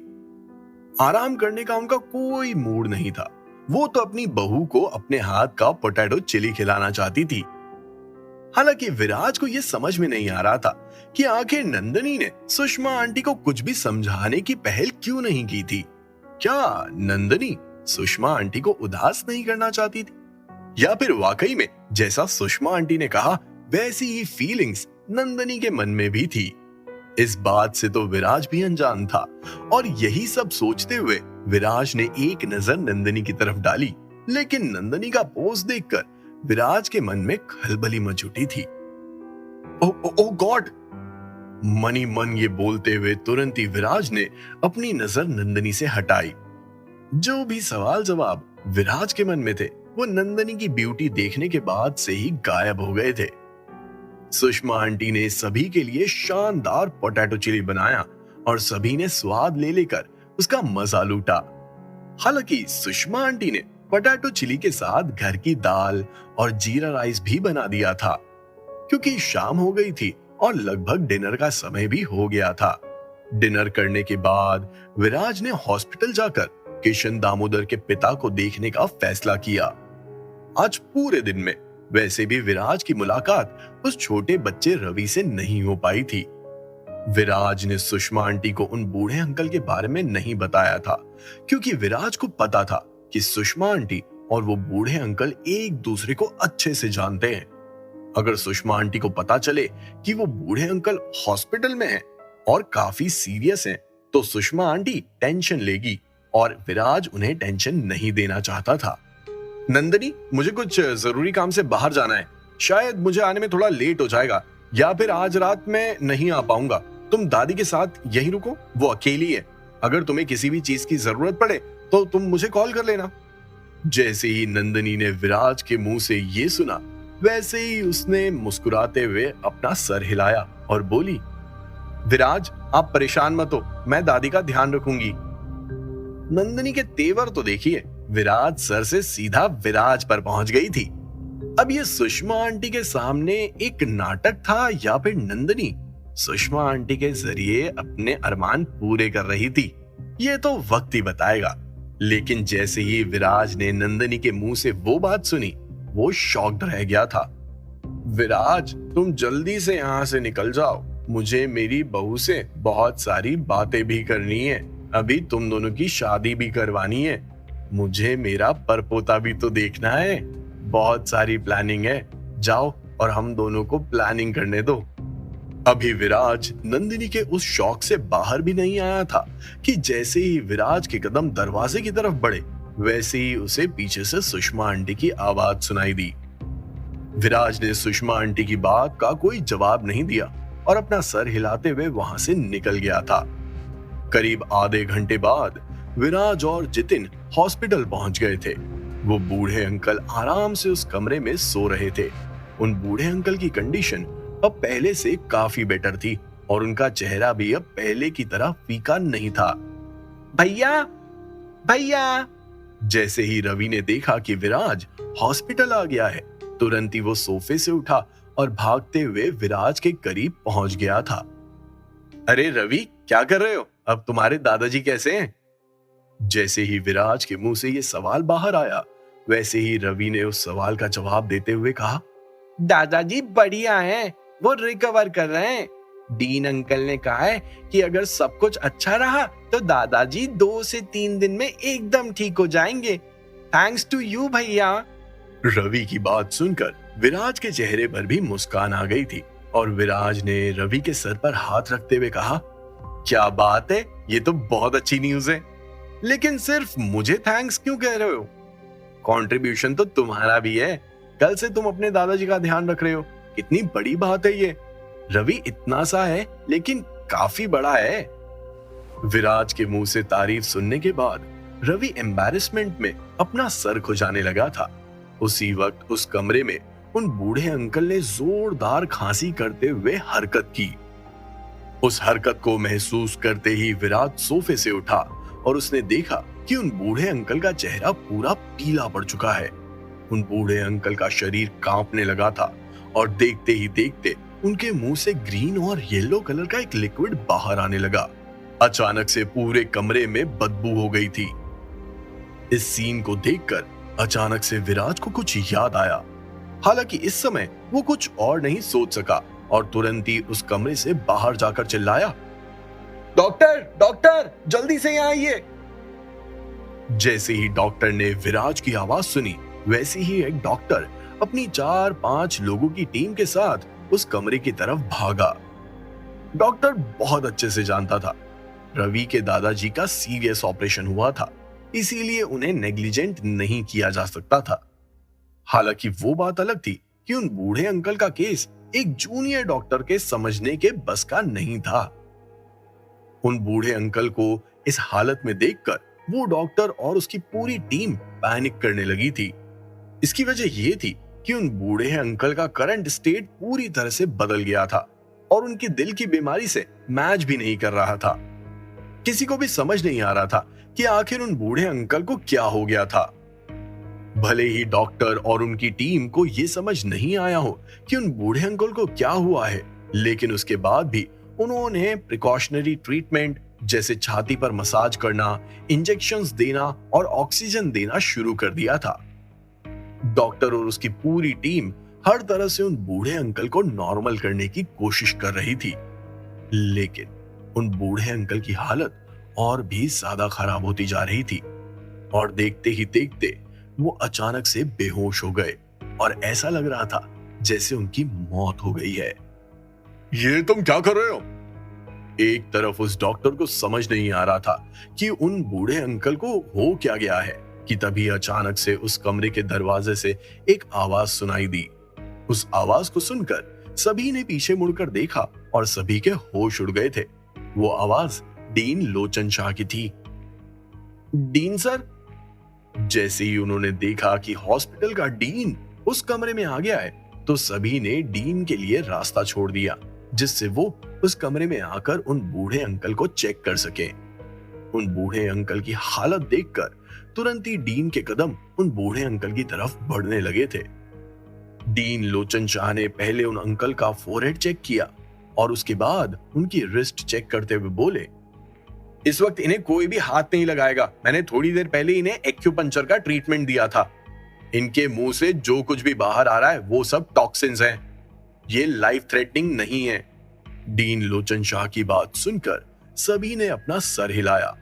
आराम करने का उनका कोई मूड नहीं था। वो तो अपनी बहू को अपने हाथ का पोटैटो चिली खिलाना चाहती थी। हालांकि विराज को यह समझ में नहीं आ रहा था कि आखिर नंदनी ने सुषमा आंटी को कुछ भी समझाने की पहल क्यों नहीं की थी। क्या नंदनी सुषमा आंटी को उदास नहीं करना चाहती थी, या फिर वाकई में जैसा सुषमा आंटी ने कहा वैसी ही फीलिंग्स नंदनी के मन में भी थी? इस बात से तो विराज भी अनजान था और यही सब सोचते हुए विराज ने एक नजर नंदनी की तरफ डाली, लेकिन नंदनी का पोज देखकर विराज के मन में खलबली मच उठी थी। ओ गॉड! मनी मन ये बोलते हुए तुरंत ही विराज ने अपनी नजर नंदनी से हटाई। जो भी सवाल जवाब विराज के मन में थे वो नंदनी की ब्यूटी देखने के बाद से ही गायब हो गए थे। सुषमा आंटी ने सभी के लिए शानदार पोटैटो चिली बनाया और सभी ने स्वाद ले लेकर उसका मजा लूटा। हालांकि सुषमा आंटी ने पोटैटो चिली के साथ घर की दाल और जीरा राइस भी बना दिया था, क्योंकि शाम हो गई थी और लगभग डिनर का समय भी हो गया था। डिनर करने के बाद विराज ने हॉस्पिटल जाकर किशन दामोदर के पिता को देखने का फैसला किया। आज पूरे दिन में वैसे भी विराज की मुलाकात उस छोटे बच्चे रवि से नहीं हो पाई थी। विराज ने सुषमा आंटी को उन बूढ़े अंकल के बारे में नहीं बताया था, क्योंकि विराज को पता था कि सुषमा आंटी और वो बूढ़े अंकल एक दूसरे को अच्छे से जानते हैं। अगर सुषमा आंटी को पता चले कि वो बूढ़े अंकल हॉस्पिटल में हैं और काफी सीरियस हैं, तो सुषमा आंटी टेंशन लेगी और विराज उन्हें टेंशन नहीं देना चाहता था। नंदनी, मुझे कुछ जरूरी काम से बाहर जाना है। शायद मुझे आने में थोड़ा लेट हो जाएगा, या फिर आज रात में नहीं आ पाऊंगा। तुम दादी के साथ यहीं रुको, वो अकेली है। अगर तुम्हें किसी भी चीज की जरूरत पड़े तो तुम मुझे कॉल कर लेना। जैसे ही नंदनी ने विराज के मुंह से ये सुना, वैसे ही उसने मुस्कुराते हुए अपना सर हिलाया और बोली, विराज, आप परेशान मत हो, मैं दादी का ध्यान रखूंगी। नंदनी के तेवर तो देखिए, विराज सर से सीधा विराज पर पहुंच गई थी। अब ये सुषमा आंटी के सामने एक नाटक था या फिर नंदनी सुषमा आंटी के जरिए अपने अरमान पूरे कर रही थी, ये तो वक्त ही बताएगा। लेकिन जैसे ही विराज ने नंदनी के मुंह से वो बात सुनी, वो शॉक्ड रह गया था। विराज, तुम जल्दी से यहाँ से निकल जाओ, मुझे मेरी बहू से बहुत सारी बातें भी करनी है। अभी तुम दोनों की शादी भी करवानी है, मुझे मेरा परपोता भी तो देखना है। बहुत सारी प्लानिंग है, जाओ और हम दोनों को प्लानिंग करने दो। अभी विराज नंदिनी के उस शौक से बाहर भी नहीं आया था कि जैसे ही विराज के कदम दरवाजे की तरफ बढ़े, वैसे ही उसे पीछे से सुषमा आंटी की आवाज सुनाई दी। विराज ने सुषमा आंटी की बात का कोई जवाब नहीं दिया और अपना सर हिलाते हुए वहां से निकल गया था। करीब आधे घंटे बाद विराज और जितिन हॉस्पिटल पहुंच गए थे। वो बूढ़े अंकल आराम से उस कमरे में सो रहे थे। उन बूढ़े अंकल की कंडीशन अब पहले से काफी बेटर थी और उनका चेहरा भी अब पहले की तरह फीका नहीं था। भैया, भैया! जैसे ही रवि ने देखा कि विराज हॉस्पिटल आ गया है, तुरंत ही वो सोफे से उठा और भागते हुए विराज के करीब पहुंच गया था। अरे रवि, क्या कर रहे हो? अब तुम्हारे दादाजी कैसे हैं? जैसे ही विराज के मुंह से ये सवाल बाहर आया, वैसे ही रवि ने उस सवाल का जवाब देते हुए कहा, दादाजी बढ़िया हैं, वो रिकवर कर रहे हैं। डीन अंकल ने कहा है कि अगर सब कुछ अच्छा रहा तो दादाजी 2 से 3 दिन में एकदम ठीक हो जाएंगे। थैंक्स टू यू भैया। रवि की बात सुनकर विराज के चेहरे पर भी मुस्कान आ गई थी और विराज ने रवि के सर पर हाथ रखते हुए कहा, क्या बात है, ये तो बहुत अच्छी न्यूज है। लेकिन सिर्फ मुझे थैंक्स क्यों कह रहे हो? कंट्रीब्यूशन तो तुम्हारा भी है। कल से तुम अपने दादाजी का ध्यान रख रहे हो, कितनी बड़ी बात है ये। रवि इतना सा है लेकिन काफी बड़ा है। विराज के मुंह से तारीफ सुनने के बाद रवि एम्बैरेसमेंट में अपना सर खुजाने लगा था। उसी वक्त उस कमरे में उन बूढ़े अंकल ने जोरदार खांसी करते हुए हरकत की। उस हरकत को महसूस करते ही विराज सोफे से उठा और उसने देखा कि उन बूढ़े अंकल का चेहरा पूरा पीला पड़ चुका है। उन बूढ़े अंकल का शरीर कांपने लगा था और देखते ही देखते उनके मुंह से ग्रीन और येलो कलर का एक लिक्विड बाहर आने लगा। अचानक से पूरे कमरे में बदबू हो गई थी। इस सीन को देखकर अचानक से विराज को कुछ याद आया। हालांकि इस समय वो कुछ और नहीं सोच सका और तुरंत ही उस कमरे से बाहर जाकर चिल्लाया, डॉक्टर, डॉक्टर, जल्दी से यहाँ आइए। जैसे ही डॉक्टर ने विराज की आवाज सुनी, वैसे ही एक डॉक्टर अपनी 4-5 लोगों की टीम के साथ उस कमरे की तरफ भागा। डॉक्टर बहुत अच्छे से जानता था रवि के दादाजी का सीरियस ऑपरेशन हुआ था, इसीलिए उन्हें नेग्लिजेंट नहीं किया जा सकता था। हालांकि वो बात अलग थी कि उन बूढ़े अंकल का केस एक जूनियर डॉक्टर के समझने के बस का नहीं था। उन बूढ़े अंकल को इस हालत में देखकर वो डॉक्टर और उसकी पूरी टीम पैनिक करने लगी थी। इसकी वजह यह थी कि उन बूढ़े अंकल का करंट स्टेट पूरी तरह से बदल गया था और उनकी दिल की बीमारी से मैच भी नहीं कर रहा था। किसी को भी समझ नहीं आ रहा था कि आखिर उन बूढ़े अंकल को क्या हो गया था। भले ही डॉक्टर और उनकी टीम को यह समझ नहीं आया हो कि उन बूढ़े अंकल को क्या हुआ है, लेकिन उसके बाद भी उन्होंने प्रिकॉशनरी ट्रीटमेंट जैसे छाती पर मसाज करना, इंजेक्शंस देना और ऑक्सीजन देना शुरू कर दिया था। डॉक्टर और उसकी पूरी टीम हर तरह से उन बूढ़े अंकल को नॉर्मल करने की कोशिश कर रही थी, लेकिन उन बूढ़े अंकल की हालत और भी ज्यादा खराब होती जा रही थी और देखते ही देखते वो अचानक से बेहोश हो गए और ऐसा लग रहा था जैसे उनकी मौत हो गई है। ये तुम क्या कर रहे हो? एक तरफ उस डॉक्टर को समझ नहीं आ रहा था कि उन बूढ़े अंकल को हो क्या गया है कि तभी अचानक से उस कमरे के दरवाजे से एक आवाज सुनाई दी। उस आवाज को सुनकर सभी ने पीछे मुड़कर देखा और सभी के होश उड़ गए थे। वो आवाज डीन लोचन शाह की थी। Dean sir? जैसे ही उन्होंने देखा कि हॉस्पिटल का डीन उस कमरे में आ गया है, तो सभी ने डीन के लिए रास्ता छोड़ दिया, जिससे वो उस कमरे में आकर उन बूढ़े अंकल को चेक कर सके। उन बूढ़े अंकल की हालत देखकर तुरंत ही डीन के कदम उन बूढ़े अंकल की तरफ बढ़ने लगे थे। डीन लोचन शाह ने पहले उन अंकल का फोरहेड चेक किया और उसके बाद उनकी रिस्ट चेक करते हुए बोले, इस वक्त इन्हें कोई भी हाथ नहीं लगाएगा। मैंने थोड़ी देर पहले इन्हें एक्यूपंक्चर का ट्रीटमेंट दिया था। इनके मुंह से जो कुछ भी बाहर आ रहा है वो सब टॉक्सिन्स हैं। ये लाइफ थ्रेटनिंग नहीं है। डीन लोचन शाह की बात सुनकर सभी ने अपना सर हिलाया।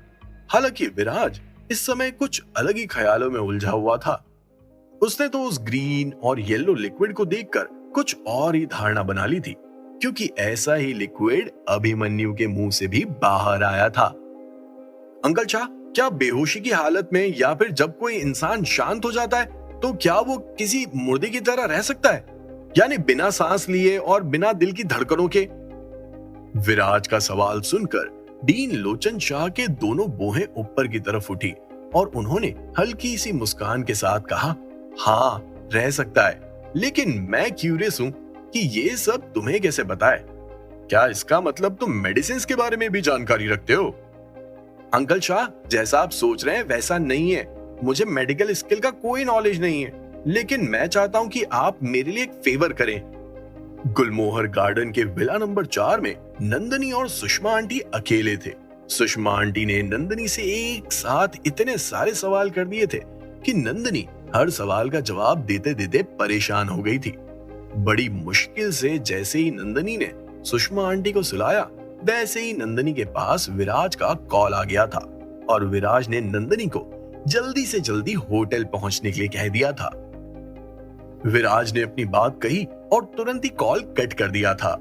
हालांकि विराज इस समय कुछ अलग ही ख्यालों में उलझा हुआ था। उसने तो उस ग्रीन और येलो लिक्विड को देखकर कुछ और ही धारणा बना ली थी, क्योंकि ऐसा ही लिक्विड अभिमन्यु के मुंह से भी बाहर आया था। अंकल शाह, क्या बेहोशी की हालत में या फिर जब कोई इंसान शांत हो जाता है तो क्या वो किसी मुर्दे की तरह रह सकता है, यानी बिना सांस लिए और बिना दिल की धड़कनों के? विराज का सवाल सुनकर डीन लोचन शाह के दोनों भौहें ऊपर की तरफ उठी और उन्होंने हल्की सी मुस्कान के साथ कहा, हाँ रह सकता है, लेकिन मैं क्यूरियस हूं कि ये सब तुम्हें कैसे पता है? क्या इसका मतलब तुम मेडिसिन के बारे में भी जानकारी रखते हो? अंकल शाह, जैसा आप सोच रहे हैं वैसा नहीं है। मुझे मेडिकल स्किल का कोई नॉलेज नहीं है, लेकिन मैं चाहता हूं कि आप मेरे लिए एक फेवर करें। गुलमोहर गार्डन के विला नंबर 4 में नंदनी और सुषमा आंटी अकेले थे। सुषमा आंटी ने नंदनी से एक साथ इतने सारे सवाल कर दिए थे कि नंदनी हर सवाल का जवाब देते देते परेशान हो गई थी। बड़ी मुश्किल से जैसे ही नंदनी ने सुषमा आंटी को सुलाया, वैसे ही नंदनी के पास विराज का कॉल आ गया था और विराज ने नंदनी को जल्दी से जल्दी होटल पहुंचने के लिए कह दिया था। विराज ने अपनी बात कही और तुरंत ही कॉल कट कर दिया था।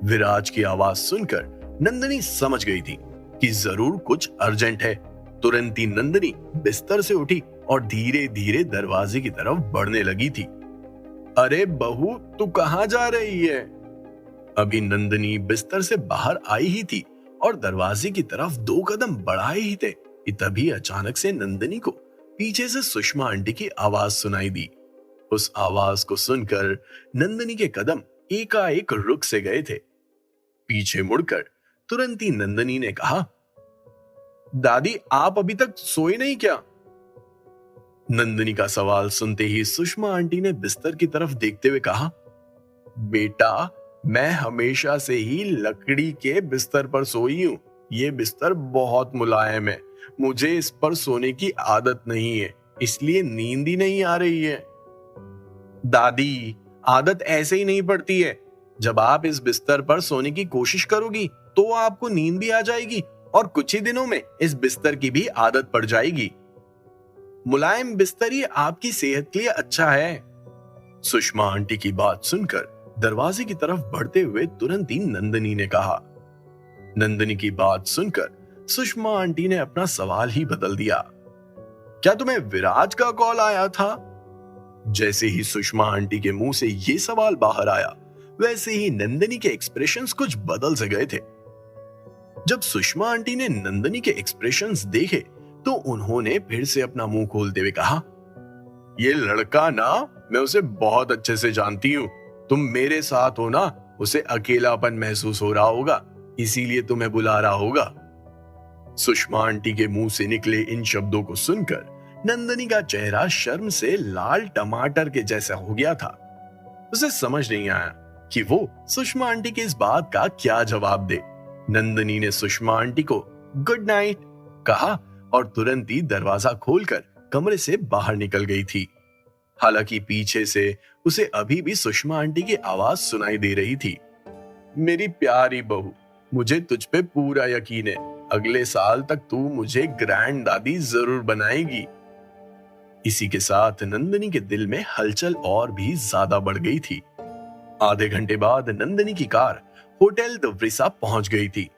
विराज की आवाज सुनकर नंदनी समझ गई थी कि जरूर कुछ अर्जेंट है। तुरंत ही नंदनी बिस्तर से उठी और धीरे धीरे दरवाजे की तरफ बढ़ने लगी थी। अरे बहू, तू कहां जा रही है? अभी नंदनी बिस्तर से बाहर आई ही थी और दरवाजे की तरफ 2 कदम बढ़ाए ही थे कि तभी अचानक से नंदनी को पीछे से सुषमा आंटी की आवाज सुनाई दी। उस आवाज को सुनकर नंदनी के कदम एकाएक रुक से गए थे। पीछे मुड़कर तुरंत ही नंदनी ने कहा, दादी आप अभी तक सोए नहीं क्या? नंदनी का सवाल सुनते ही सुषमा आंटी ने बिस्तर की तरफ देखते हुए कहा, बेटा मैं हमेशा से ही लकड़ी के बिस्तर पर सोई हूं। ये बिस्तर बहुत मुलायम है, मुझे इस पर सोने की आदत नहीं है, इसलिए नींद ही नहीं आ रही है। दादी, आदत ऐसे ही नहीं पड़ती है। जब आप इस बिस्तर पर सोने की कोशिश करोगी तो आपको नींद भी आ जाएगी और कुछ ही दिनों में इस बिस्तर की भी आदत पड़ जाएगी। मुलायम बिस्तर ही आपकी सेहत के लिए अच्छा है। सुषमा आंटी की बात सुनकर दरवाजे की तरफ बढ़ते हुए तुरंत ही नंदनी ने कहा। नंदनी की बात सुनकर सुषमा आंटी ने अपना सवाल ही बदल दिया। क्या तुम्हें विराज का कॉल आया था? जैसे ही सुषमा आंटी के मुंह से ये सवाल बाहर आया, वैसे ही नंदिनी के एक्सप्रेशंस कुछ बदल से गए थे। जब सुषमा आंटी ने नंदिनी के एक्सप्रेशंस देखे तो उन्होंने फिर से अपना मुंह खोलते हुए कहा, ये लड़का ना, मैं उसे बहुत अच्छे से जानती हूँ। तुम मेरे साथ हो ना, उसे अकेलापन महसूस हो रहा होगा, इसीलिए तुम्हें बुला रहा होगा। सुषमा आंटी के मुंह से निकले इन शब्दों को सुनकर नंदिनी का चेहरा शर्म से लाल टमाटर के जैसा हो गया था। उसे समझ नहीं आया कि वो सुषमा आंटी की इस बात का क्या जवाब दे। नंदिनी ने सुषमा आंटी को गुड नाइट कहा और तुरंत ही दरवाजा खोलकर कमरे से बाहर निकल गई थी। हालांकि पीछे से उसे अभी भी सुषमा आंटी की आवाज सुनाई दे रही थी, मेरी प्यारी बहू, मुझे तुझ पे पूरा यकीन है, अगले साल तक तू मुझे ग्रैंड दादी जरूर बनाएगी। इसी के साथ नंदिनी के दिल में हलचल और भी ज्यादा बढ़ गई थी। आधे घंटे बाद नंदिनी की कार होटल द व्रिसा पहुंच गई थी।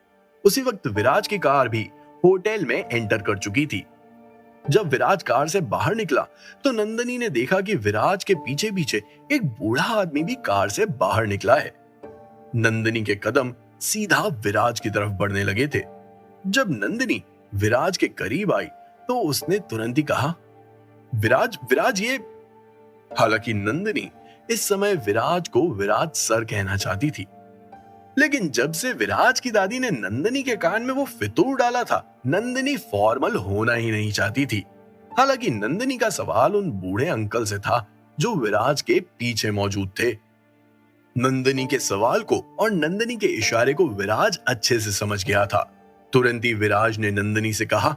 उसी वक्त विराज की कार भी होटल में एंटर कर चुकी थी। जब विराज कार से बाहर निकला तो नंदिनी ने देखा कि विराज के पीछे पीछे एक बूढ़ा आदमी भी कार से बाहर निकला है। नंदिनी के कदम सीधा विराज की तरफ बढ़ने लगे थे। जब नंदिनी विराज के करीब आई तो उसने तुरंत ही कहा, विराज, विराज ये। हालांकि नंदिनी इस समय विराज को विराज सर कहना चाहती थी, लेकिन जब से विराज की दादी ने नंदिनी के कान में वो फितूर डाला था, नंदिनी फॉर्मल होना ही नहीं चाहती थी। हालांकि नंदिनी का सवाल उन बूढ़े अंकल से था जो विराज के पीछे मौजूद थे। नंदिनी के सवाल को और नंदिनी के इशारे को विराज अच्छे से समझ गया था। तुरंत ही विराज ने नंदिनी से कहा,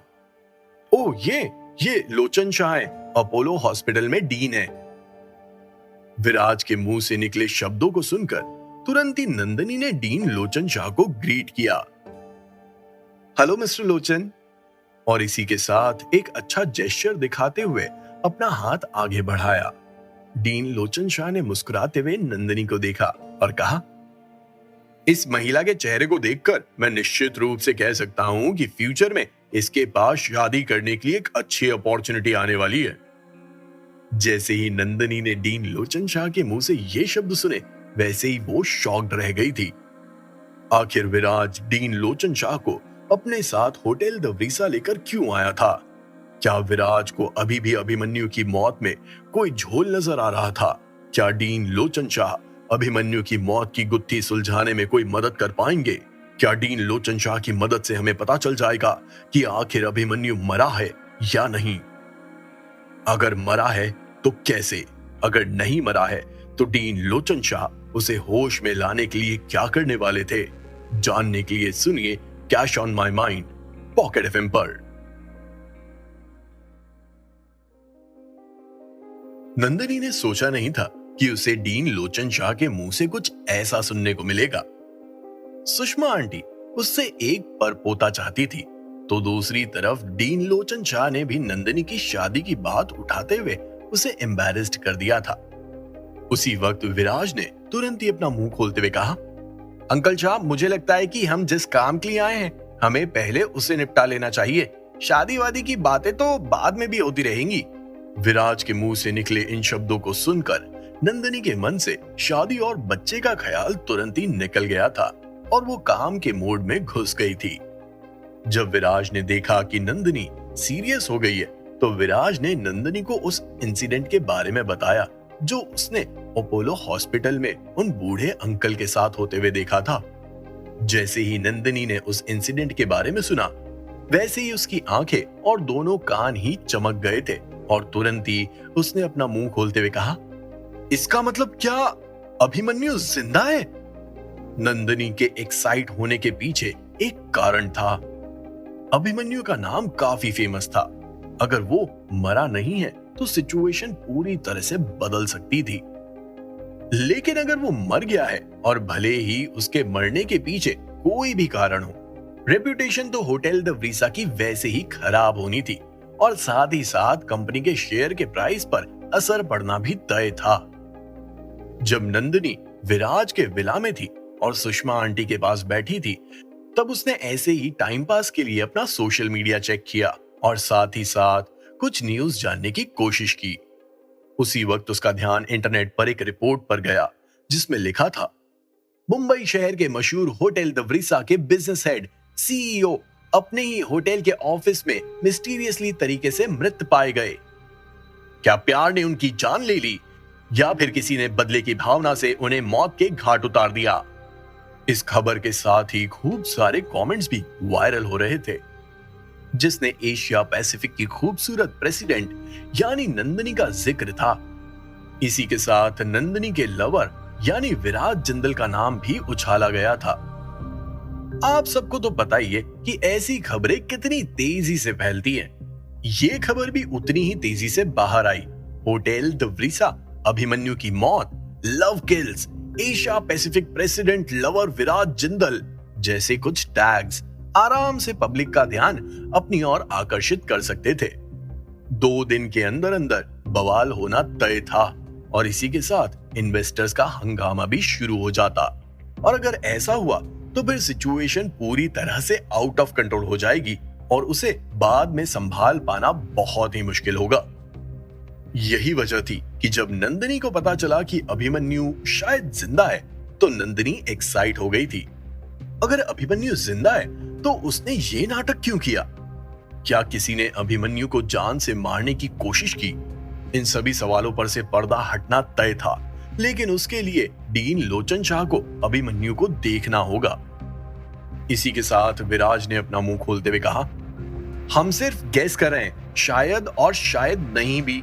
ओ ये लोचन शाह है, अपोलो हॉस्पिटल में डीन है। विराज के मुंह से निकले शब्दों को सुनकर तुरंत ही नंदिनी ने डीन लोचन शाह को ग्रीट किया, हेलो मिस्टर लोचन, और इसी के साथ एक अच्छा जेस्चर दिखाते हुए अपना हाथ आगे बढ़ाया। डीन लोचन शाह ने मुस्कुराते हुए नंदिनी को देखा और कहा, इस महिला के चेहरे को देखकर मैं निश्चित रूप से कह सकता हूं कि फ्यूचर में इसके पास शादी करने के लिए एक अच्छी अपॉर्चुनिटी आने वाली है। जैसे ही नंदिनी ने डीन लोचन शाह के मुंह से ये शब्द सुने, वैसे ही वो शॉक्ड रह गई थी। आखिर विराज डीन लोचन शाह को अपने साथ होटल द व्रिसा लेकर क्यों आया था? क्या विराज को अभी भी अभिमन्यु की मौत में कोई झोल नजर आ रहा था? क्या डीन लोचन शाह अभिमन्यु की मौत की गुत्थी सुलझाने में कोई मदद कर पाएंगे? क्या डीन लोचन शाह की मदद से हमें पता चल जाएगा कि आखिर अभिमन्यु मरा है या नहीं? अगर मरा है तो कैसे? अगर नहीं मरा है तो डीन लोचन शाह उसे होश में लाने के लिए क्या करने वाले थे? जानने के लिए सुनिए cash on my mind pocket FM पर। नंदिनी ने सोचा नहीं था कि उसे डीन लोचन शाह के मुंह से कुछ ऐसा सुनने को मिलेगा। सुषमा आंटी उससे एक परपोता चाहती थी, तो दूसरी तरफ डीन लोचन शाह ने भी नंदिनी की शादी की बात उठाते हुए उसे एम्बैरेस्ड कर दिया था। उसी वक्त विराज ने तुरंत ही अपना मुंह खोलते हुए कहा, अंकल शाह, मुझे लगता है कि हम जिस काम के लिए आए हैं हमें पहले उसे निपटा लेना चाहिए। शादी वादी की बातें तो बाद में भी होती रहेंगी। विराज के मुंह से निकले इन शब्दों को सुनकर नंदिनी के मन से शादी और बच्चे का ख्याल तुरंत ही निकल गया था और वो काम के मूड में घुस गई थी। जब विराज ने देखा कि नंदिनी सीरियस हो गई है, तो विराज ने नंदिनी को उस इंसिडेंट के बारे में बताया जो उसने अपोलो हॉस्पिटल में उन बूढ़े अंकल के साथ होते हुए देखा था। जैसे ही नंदिनी ने उस इंसिडेंट के बारे में सुना, वैसे ही उसकी आंखें और दोनों कान ही चमक गए थे और तुरंत ही उसने अपना मुंह खोलते हुए कहा, इसका मतलब क्या अभिमन्यु जिंदा है? नंदिनी के एक्साइट होने के पीछे एक कारण था। अभिमन्यु का नाम काफी फेमस था। अगर वो मरा नहीं है तो सिचुएशन पूरी तरह से बदल सकती थी। लेकिन अगर वो मर गया है और भले ही उसके मरने के पीछे कोई भी कारण हो, रेपुटेशन तो होटल द व्रिसा की वैसे ही खराब होनी थी और साथ ही साथ कंपनी के शेयर के प्राइस पर असर पड़ना भी तय था। जब नंदिनी विराज के विला में थी और सुषमा आंटी के पास बैठी थी, तब उसने ऐसे ही टाइम पास के लिए अपना सोशल मीडिया चेक किया और साथ ही साथ कुछ न्यूज जानने की कोशिश की। उसी वक्त उसका ध्यान इंटरनेट पर एक रिपोर्ट पर गया जिसमें लिखा था, मुंबई शहर के मशहूर होटल द व्रिसा के बिजनेस हेड सीईओ अपने ही होटल के ऑफिस में मिस्टीरियसली तरीके से मृत पाए गए। क्या प्यार ने उनकी जान ले ली या फिर किसी ने बदले की भावना से उन्हें मौत के घाट उतार दिया? इस खबर के साथ ही खूब सारे कमेंट्स भी वायरल हो रहे थे, जिसने एशिया पैसिफिक की खूबसूरत प्रेसिडेंट यानी नंदनी का जिक्र था। इसी के साथ नंदनी के लवर यानी विराज जिंदल का नाम भी उछाला गया था। आप सबको तो पता ही है कि ऐसी खबरें कितनी तेजी से फैलती हैं। ये खबर भी उतनी ही तेजी से बाहर आई। होटल द व्रिसा, अभिमन्यु की मौत, love kills, Asia Pacific president lover Viraj Jindal जैसे कुछ टैग्स आराम से पब्लिक का ध्यान अपनी ओर आकर्षित कर सकते थे। 2 दिन के अंदर अंदर बवाल होना तय था और इसी के साथ इन्वेस्टर्स का हंगामा भी शुरू हो जाता। और अगर ऐसा हुआ तो फिर सिचुएशन पूरी तरह से आउट ऑफ कंट्रोल हो जाएगी और उसे बाद में संभाल पाना बहुत ही मुश्किल होगा। यही वजह थी कि जब नंदिनी को पता चला कि अभिमन्यु शायद जिंदा है तो नंदिनी एक्साइट हो गई थी। अगर अभिमन्यु जिंदा है तो उसने ये नाटक क्यों किया? क्या किसी ने अभिमन्यु को जान से मारने की कोशिश की? इन सभी सवालों पर से पर्दा हटना तय था, लेकिन उसके लिए डीन लोचन शाह को अभिमन्यु को देखना होगा। इसी के साथ विराज ने अपना मुंह खोलते हुए कहा, हम सिर्फ गेस कर रहे हैं, शायद और शायद नहीं भी।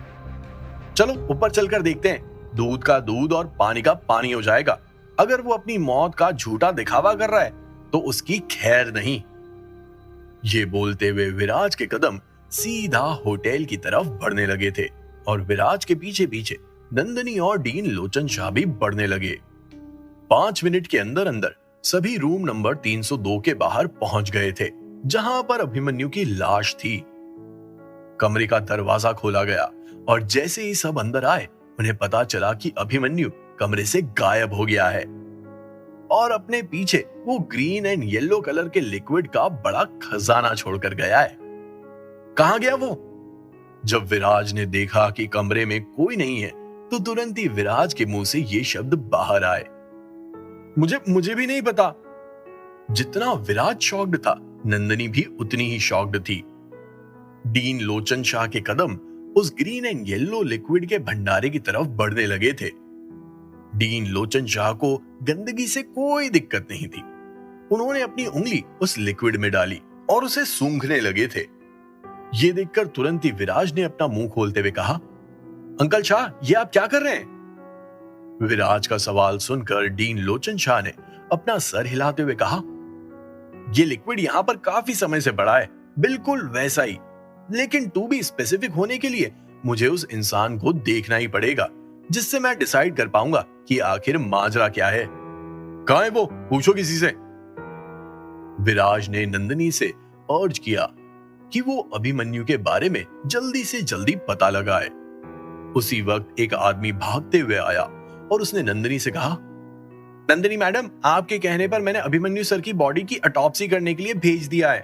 चलो ऊपर चलकर देखते हैं। दूध का दूध और पानी का पानी हो जाएगा। अगर वो अपनी मौत का झूठा दिखावा कर रहा है तो उसकी खैर नहीं। ये बोलते हुए विराज के कदम सीधा होटल की तरफ बढ़ने लगे थे और विराज के पीछे पीछे नंदिनी और डीन लोचन शाह भी बढ़ने लगे। 5 मिनट के अंदर अंदर सभी रूम नंबर 302 के बाहर पहुंच गए थे, जहां पर अभिमन्यु की लाश थी। कमरे का दरवाजा खोला गया और जैसे ही सब अंदर आए उन्हें पता चला कि अभिमन्यु कमरे से गायब हो गया है और अपने पीछे वो ग्रीन एंड येलो कलर के लिक्विड का बड़ा खजाना छोड़कर गया है। कहां गया वो? जब विराज ने देखा कि कमरे में कोई नहीं है तो तुरंत ही विराज के मुंह से ये शब्द बाहर आए, मुझे भी नहीं पता। जितना विराज शॉक्ड था, नंदिनी भी उतनी ही शॉक्ड थी। डीन लोचन शाह के कदम उस ग्रीन एंड येलो लिक्विड के भंडारे की तरफ बढ़ने लगे थे। डीन लोचन शाह को गंदगी से कोई दिक्कत नहीं थी। उन्होंने अपनी उंगली उस लिक्विड में डाली और उसे सूंघने लगे थे। ये देखकर तुरंत ही विराज ने अपना मुंह खोलते हुए कहा, अंकल शाह, ये आप क्या कर रहे हैं? विराज का सवाल सुनकर डीन लोचन शाह ने अपना सर हिलाते हुए कहा, ये लिक्विड यहां पर काफी समय से पड़ा है, बिल्कुल वैसा ही। लेकिन टू बी स्पेसिफिक होने के लिए मुझे उस इंसान को देखना ही पड़ेगा, जिससे मैं डिसाइड कर पाऊंगा कि आखिर माजरा क्या है। कहां है वो? पूछो किसी से। विराज ने नंदिनी से अर्ज किया कि वो अभिमन्यु के बारे में जल्दी से जल्दी पता लगाए। उसी वक्त एक आदमी भागते हुए आया और उसने नंदिनी से कहा, नंदिनी मैडम, आपके कहने पर मैंने अभिमन्यु सर की बॉडी की ऑटोप्सी करने के लिए भेज दिया है।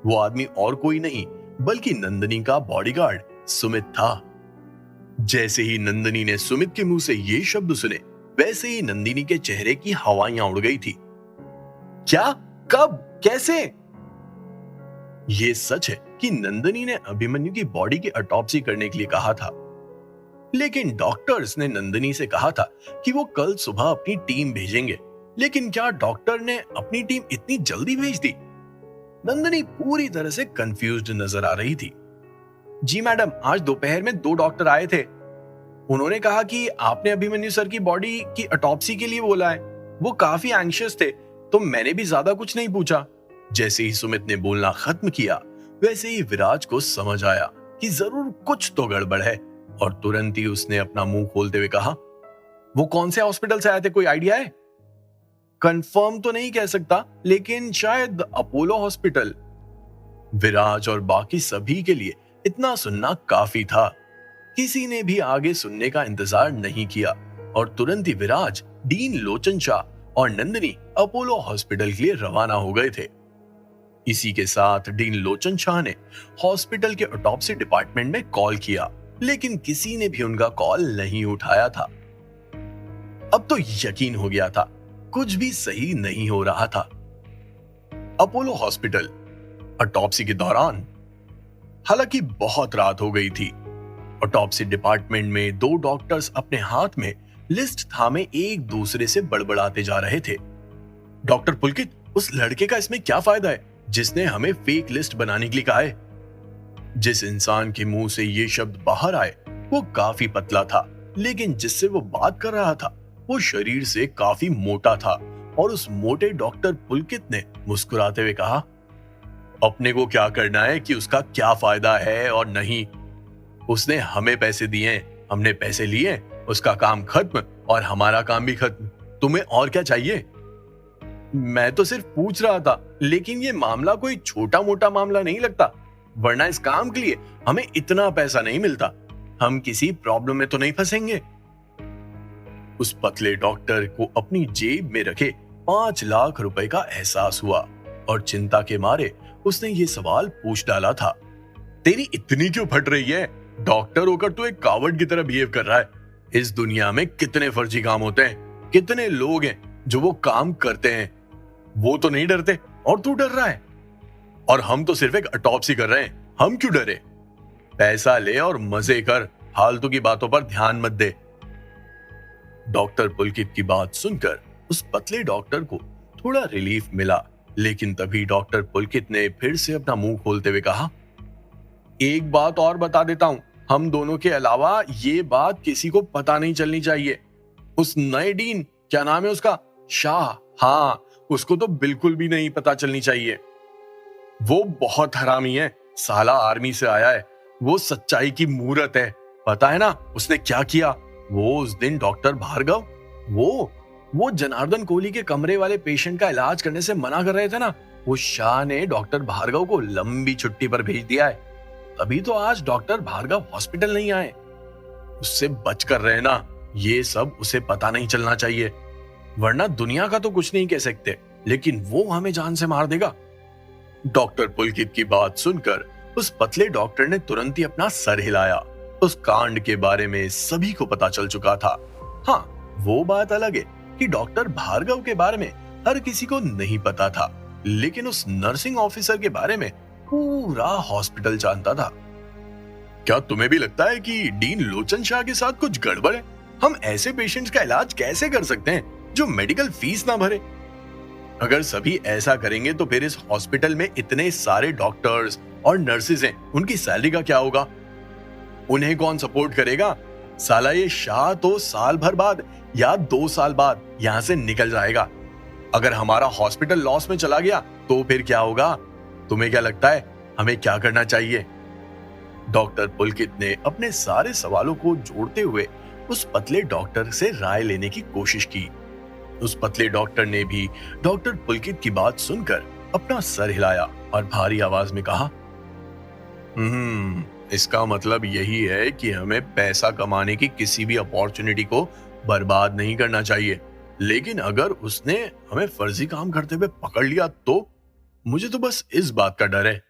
वो आदमी और कोई नहीं बल्कि नंदिनी का बॉडीगार्ड सुमित था। जैसे ही नंदिनी ने सुमित के मुंह से ये शब्द सुने, वैसे ही नंदिनी के चेहरे की हवाइयां उड़ गई थी। क्या? कब? कैसे? ये सच है कि नंदिनी ने अभिमन्यु की बॉडी की ऑटोप्सी करने के लिए कहा था, लेकिन डॉक्टर्स ने नंदिनी से कहा था कि वो कल सुबह अपनी टीम भेजेंगे। लेकिन क्या डॉक्टर ने अपनी टीम इतनी जल्दी भेज दी? नंदिनी पूरी तरह से कंफ्यूज्ड नजर आ रही थी। जी मैडम, आज दोपहर में 2 डॉक्टर आए थे। उन्होंने कहा कि आपने अभिमन्यु सर की बॉडी की ऑटोप्सी के लिए बोला है। वो काफी एंग्शियस थे, तो मैंने भी ज्यादा कुछ नहीं पूछा। जैसे ही सुमित ने बोलना खत्म किया, वैसे ही विराज को समझ आया कि जरूर कुछ तो गड़बड़ है और तुरंत ही उसने अपना मुंह खोलते हुए कहा, वो कौन से हॉस्पिटल से आए थे, कोई आइडिया है? कंफर्म तो नहीं कह सकता, लेकिन शायद अपोलो हॉस्पिटल। विराज और बाकी सभी के लिए इतना सुनना काफी था। किसी ने भी आगे सुनने का इंतजार नहीं किया और तुरंत ही विराज, डीन लोचन शाह और नंदिनी अपोलो हॉस्पिटल के लिए रवाना हो गए थे। इसी के साथ डीन लोचन शाह ने हॉस्पिटल के ऑटोप्सी डिपार्टमेंट में कॉल किया लेकिन किसी ने भी उनका कॉल नहीं उठाया था। अब तो यकीन हो गया था, कुछ भी सही नहीं हो रहा था। अपोलो हॉस्पिटल, ऑटोप्सी के दौरान। हालांकि बहुत रात हो गई थी। ऑटोप्सी डिपार्टमेंट में दो डॉक्टर्स अपने हाथ में लिस्ट थामे एक दूसरे से बड़बड़ाते जा रहे थे। डॉक्टर पुलकित, उस लड़के का इसमें क्या फायदा है जिसने हमें फेक लिस्ट बनाने के लिए कहा है? जिस इंसान के मुंह से ये शब्द बाहर आए वो काफी पतला था, लेकिन जिससे वो बात कर रहा था वो शरीर से काफी मोटा था। और उस मोटे डॉक्टर पुलकित ने मुस्कुराते हुए कहा, अपने को क्या करना है कि उसका क्या फायदा है और नहीं। उसने हमें पैसे दिए, हमने पैसे लिए, उसका काम खत्म और हमारा काम भी खत्म। तुम्हें और क्या चाहिए? मैं तो सिर्फ पूछ रहा था, लेकिन ये मामला कोई छोटा मोटा मामला नहीं लगता, वरना इस काम के लिए हमें इतना पैसा नहीं मिलता। हम किसी प्रॉब्लम में तो नहीं फंसेंगे? उस पतले डॉक्टर को अपनी जेब में रखे 5 लाख रुपए का एहसास हुआ और चिंता के मारे उसने ये सवाल पूछ डाला था, तेरी इतनी क्यों फट रही है? डॉक्टर होकर तू एक कावड़ की तरह बिहेव कर रहा है। इस दुनिया में कितने फर्जी काम होते हैं, कितने लोग हैं जो वो काम करते हैं, वो तो नहीं डरते और तू डर रहा है। और हम तो सिर्फ एक ऑटोप्सी कर रहे हैं, हम क्यों डरे? पैसा ले और मजे कर, फालतू की बातों पर ध्यान मत दे। डॉक्टर पुलकित की बात सुनकर उस पतले डॉक्टर को थोड़ा रिलीफ मिला, लेकिन तभी डॉक्टर पुलकित ने फिर से अपना मुंह खोलते हुए कहा, एक बात और बता देता हूं, हम दोनों के अलावा ये बात किसी को पता नहीं चलनी चाहिए। उस नए डीन, क्या नाम है उसका, शाह, हाँ, उसको तो बिल्कुल भी नहीं पता चलनी चाहिए। वो बहुत हरामी है, साला आर्मी से आया है, वो सच्चाई की मूरत है। पता है ना उसने क्या किया? वो उस दिन डॉक्टर भार्गव, वो जनार्दन कोहली के कमरे वाले पेशेंट का इलाज करने से मना कर रहे थे ना, वो शाह ने डॉक्टर भार्गव को लंबी छुट्टी पर भेज दिया है। तभी तो आज डॉक्टर भार्गव हॉस्पिटल नहीं आए। उससे बच कर रहना, ये सब उसे पता नहीं चलना चाहिए, वरना दुनिया का तो कुछ नहीं कह सकते, लेकिन वो हमें जान से मार देगा। डॉक्टर पुलकित की बात सुनकर उस पतले डॉक्टर ने तुरंत ही अपना सर हिलाया। उस कांड के बारे में सभी को पता चल चुका था। हाँ, वो बात अलग है कि डॉक्टर भार्गव के बारे में हर किसी को नहीं पता था, लेकिन उस नर्सिंग ऑफिसर के बारे में पूरा हॉस्पिटल जानता था। क्या तुम्हें भी लगता है कि डीन लोचन शाह के साथ कुछ गड़बड़ है? हम ऐसे पेशेंट्स का इलाज कैसे कर सकते हैं जो मेडिकल फीस ना भरे? अगर सभी ऐसा करेंगे तो फिर इस हॉस्पिटल में इतने सारे डॉक्टर्स और नर्सेज हैं, उनकी सैलरी का क्या होगा? उन्हें कौन सपोर्ट करेगा? साला ये शाह तो साल भर बाद या 2 साल बाद यहां से निकल जाएगा। अगर हमारा हॉस्पिटल लॉस में चला गया तो फिर क्या होगा? तुम्हें क्या लगता है हमें क्या करना चाहिए? डॉक्टर पुलकित ने अपने सारे सवालों को जोड़ते हुए उस पतले डॉक्टर से राय लेने की कोशिश की। उस पतले डॉक्टर ने भी डॉक्टर पुलकित की बात सुनकर अपना सर हिलाया और भारी आवाज में कहा, इसका मतलब यही है कि हमें पैसा कमाने की किसी भी अपॉर्चुनिटी को बर्बाद नहीं करना चाहिए, लेकिन अगर उसने हमें फर्जी काम करते हुए पकड़ लिया तो? मुझे तो बस इस बात का डर है।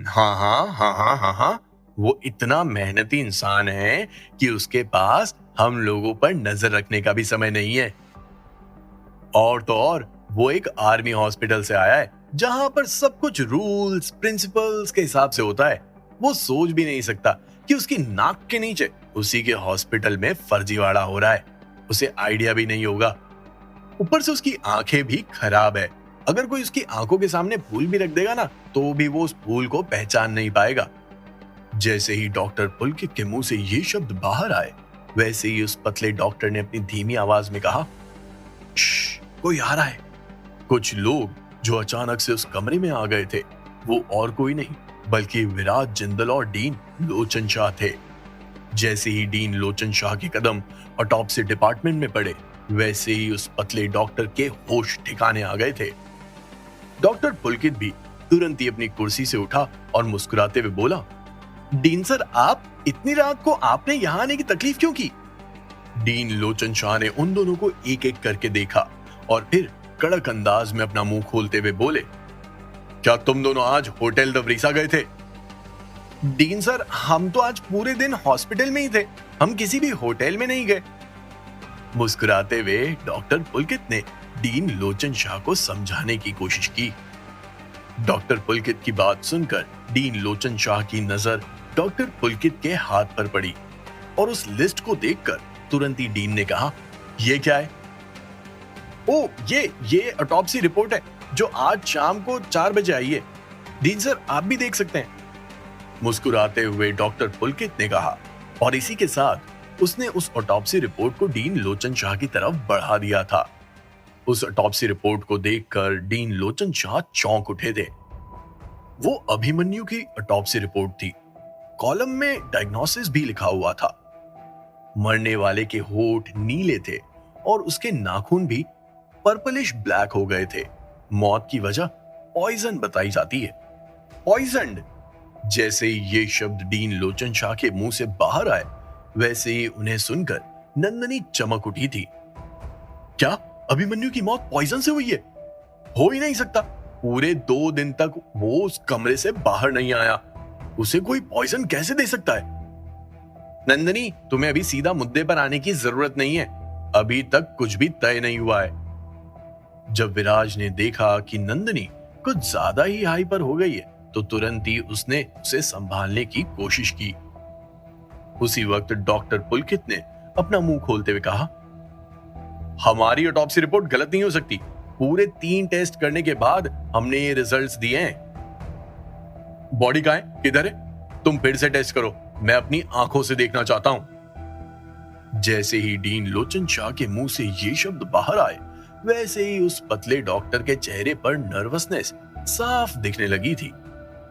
हाँ, वो इतना मेहनती इंसान है कि उसके पास हम लोगों पर नजर रखने का भी समय नहीं है। और तो और वो एक आर्मी हॉस्पिटल से आया है जहां पर सब कुछ रूल्स प्रिंसिपल्स के हिसाब से होता है। वो सोच भी नहीं सकता कि उसकी नाक के नीचे उसी के हॉस्पिटल में फर्जीवाड़ा हो रहा है। उसे आइडिया भी नहीं होगा। ऊपर से उसकी आंखें भी खराब है। अगर कोई उसकी आंखों के सामने फूल भी रख देगा ना तो भी वो उस फूल को पहचान नहीं पाएगा। जैसे ही डॉक्टर पुलकित के मुंह से ये शब्द बाहर आए, वैसे ही उस पतले डॉक्टर ने अपनी धीमी आवाज में कहा, कोई आ रहा है। कुछ लोग जो अचानक से उस कमरे में आ गए थे वो और कोई नहीं बल्कि विराट जिंदल और डीन लोचन शाह थे। जैसे ही डीन लोचन शाह के कदम ऑटोप्सी डिपार्टमेंट में पड़े, वैसे ही उस पतले डॉक्टर के होश ठिकाने आ गए थे। डॉक्टर पुलकित भी तुरंत ही अपनी कुर्सी से उठा और मुस्कुराते हुए बोला, डीन सर, आप इतनी रात को आपने यहां आने की तकलीफ क्यों की? डीन लोचन शाह ने उन दोनों को एक एक करके देखा और फिर कड़क अंदाज में अपना मुंह खोलते हुए बोले, क्या तुम दोनों आज होटल द व्रीसा गए थे? डीन सर, हम तो आज पूरे दिन हॉस्पिटल में ही थे, हम किसी भी होटल में नहीं गए। मुस्कुराते हुए डॉक्टर पुलकित ने डीन लोचन शाह को समझाने की कोशिश की। डॉक्टर पुलकित की बात सुनकर डीन लोचन शाह की नजर डॉक्टर पुलकित के हाथ पर पड़ी और उस लिस्ट को देखकर तुरंत ही डीन ने कहा, ये क्या है? ओ, ये ऑटोप्सी रिपोर्ट है जो आज शाम को 4 बजे आई है। डीन सर, आप भी देख सकते हैं। मुस्कुराते हुए डॉक्टर पुलकित ने कहा और इसी के साथ उसने उस ऑटोप्सी रिपोर्ट को डीन लोचन शाह की तरफ बढ़ा दिया था। उस ऑटोप्सी रिपोर्ट को देखकर डीन लोचन शाह चौंक उठे थे। वो अभिमन्यु की ऑटोप्सी रिपोर्ट थी। कॉलम में डायग्नोसिस भी लिखा हुआ था। मरने वाले के होठ नीले थे और उसके नाखून भी पर्पलिश ब्लैक हो गए थे। मौत की वजह पॉइजन बताई जाती है। पॉइजन्ड। जैसे ही ये शब्द डीन लोचन शाह के मुंह से बाहर आए, वैसे ही उन्हें सुनकर नंदनी चमक उठी थी। क्या अभिमन्यु की मौत पॉइजन से हुई है? हो ही नहीं सकता। पूरे 2 दिन तक वो उस कमरे से बाहर नहीं आया। उसे कोई पॉइजन कैसे दे सकता है? नंदनी, तुम्हें अभी सीधा मुद्दे पर आने की जरूरत नहीं है। अभी तक कुछ भी तय नहीं हुआ है। जब विराज ने देखा कि नंदनी कुछ ज्यादा ही हाइपर हो गई है, तो तुरंत ही उसने उसे संभालने की कोशिश की। उसी वक्त डॉक्टर पुलकित ने अपना मुंह खोलते हुए कहा, हमारी ऑटोप्सी रिपोर्ट गलत नहीं हो सकती। पूरे 3 टेस्ट करने के बाद हमने ये रिजल्ट्स दिए हैं। बॉडी कहां है? किधर है? तुम फिर से टेस्ट करो, मैं अपनी आंखों से देखना चाहता हूं। जैसे ही डीन लोचन शाह के मुंह से ये शब्द बाहर आए, वैसे ही उस पतले डॉक्टर के चेहरे पर नर्वसनेस साफ दिखने लगी थी।